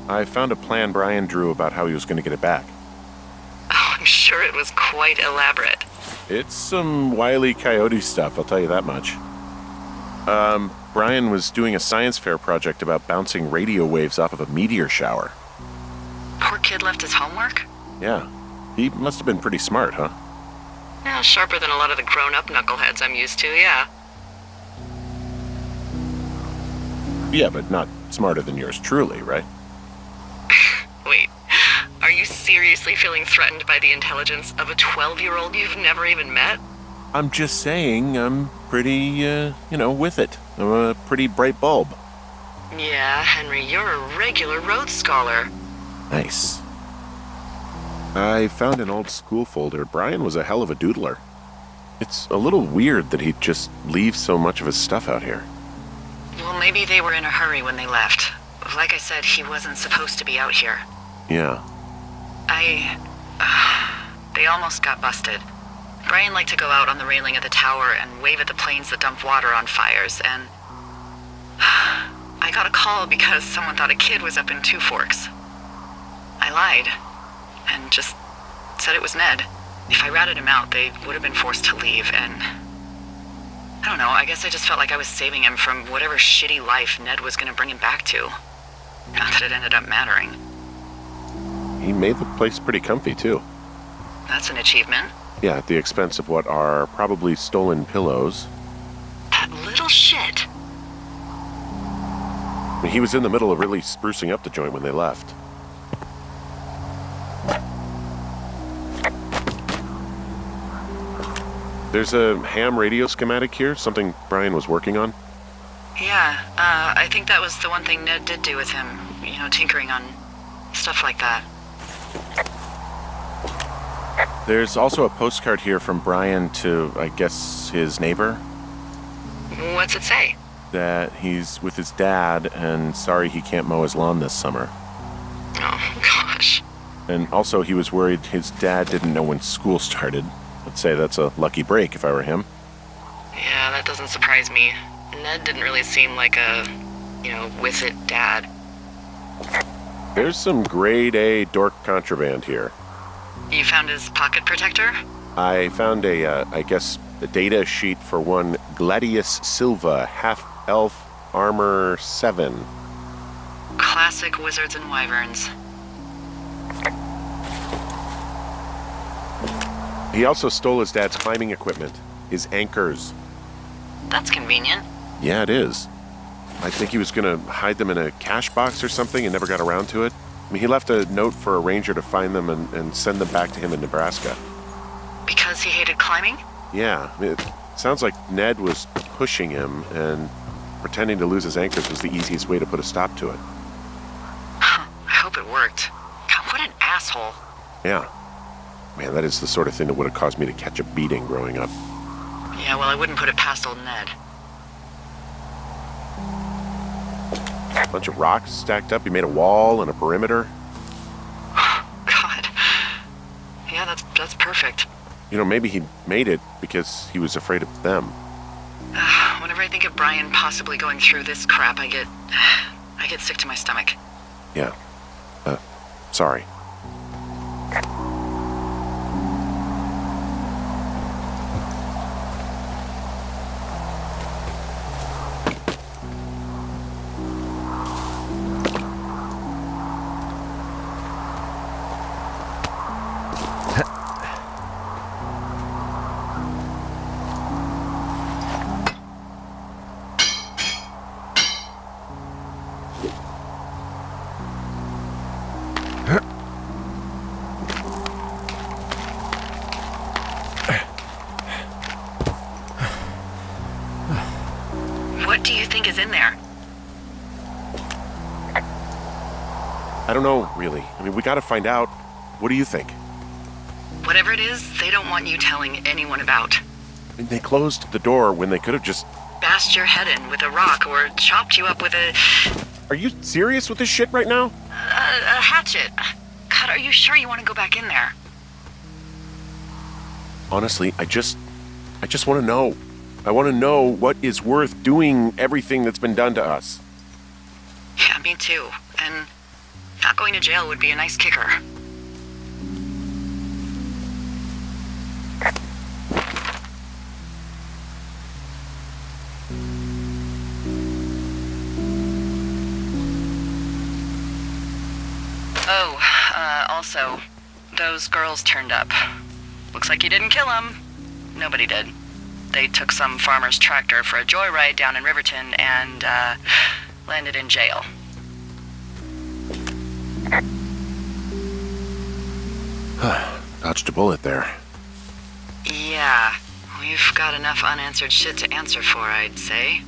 I found a plan Brian drew about how he was gonna get it back. Oh, I'm sure it was quite elaborate. It's some Wile E. Coyote stuff, I'll tell you that much. Brian was doing a science fair project about bouncing radio waves off of a meteor shower. Poor kid left his homework? Yeah, he must have been pretty smart, huh? Yeah, sharper than a lot of the grown-up knuckleheads I'm used to, yeah. Yeah, but not smarter than yours truly, right? Wait, are you seriously feeling threatened by the intelligence of a 12-year-old you've never even met? I'm just saying, I'm pretty, with it. I'm a pretty bright bulb. Yeah, Henry, you're a regular Rhodes Scholar. Nice. I found an old school folder. Brian was a hell of a doodler. It's a little weird that he'd just leave so much of his stuff out here. Well, maybe they were in a hurry when they left. Like I said, he wasn't supposed to be out here. Yeah. They almost got busted. Brian liked to go out on the railing of the tower and wave at the planes that dump water on fires, and I got a call because someone thought a kid was up in Two Forks. I lied, and just said it was Ned. If I ratted him out, they would have been forced to leave, and I don't know, I guess I just felt like I was saving him from whatever shitty life Ned was gonna bring him back to. Not that it ended up mattering. He made the place pretty comfy, too. That's an achievement. Yeah, at the expense of what are probably stolen pillows. That little shit. He was in the middle of really sprucing up the joint when they left. There's a ham radio schematic here, something Brian was working on. Yeah, I think that was the one thing Ned did do with him. You know, tinkering on stuff like that. There's also a postcard here from Brian to, I guess, his neighbor. What's it say? That he's with his dad and sorry he can't mow his lawn this summer. Oh, gosh. And also he was worried his dad didn't know when school started. I'd say that's a lucky break if I were him. Yeah, that doesn't surprise me. Ned didn't really seem like a, with it dad. There's some grade A dork contraband here. You found his pocket protector? I found a data sheet for one Gladius Silva, half-elf armor 7. Classic wizards and wyverns. He also stole his dad's climbing equipment, his anchors. That's convenient. Yeah, it is. I think he was going to hide them in a cash box or something and never got around to it. I mean, he left a note for a ranger to find them and send them back to him in Nebraska. Because he hated climbing? Yeah, I mean, it sounds like Ned was pushing him, and pretending to lose his anchors was the easiest way to put a stop to it. I hope it worked. God, what an asshole. Yeah. Man, that is the sort of thing that would have caused me to catch a beating growing up. Yeah, well, I wouldn't put it past old Ned. A bunch of rocks stacked up. He made a wall and a perimeter. God. Yeah, that's perfect. You know, maybe he made it because he was afraid of them. Whenever I think of Brian possibly going through this crap, I get sick to my stomach. Yeah. Sorry. What do you think is in there? I don't know, really. I mean, we gotta find out. What do you think? Whatever it is, they don't want you telling anyone about. I mean, they closed the door when they could have just... Bashed your head in with a rock or chopped you up with a Are you serious with this shit right now? hatchet. God, are you sure you want to go back in there? Honestly, I just want to know. I want to know what is worth doing everything that's been done to us. Yeah, me too. And not going to jail would be a nice kicker. Also, those girls turned up. Looks like you didn't kill them. Nobody did. They took some farmer's tractor for a joyride down in Riverton and, landed in jail. Dodged a bullet there. Yeah, we've got enough unanswered shit to answer for, I'd say.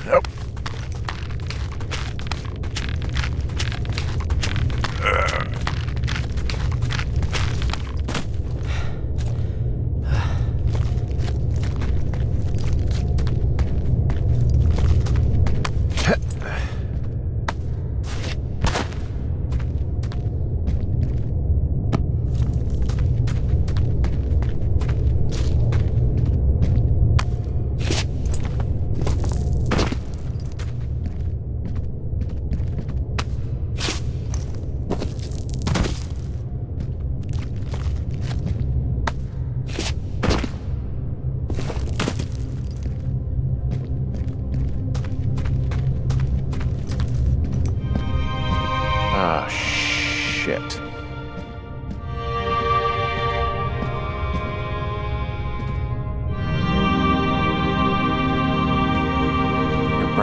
Nope.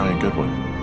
Brian Goodwin.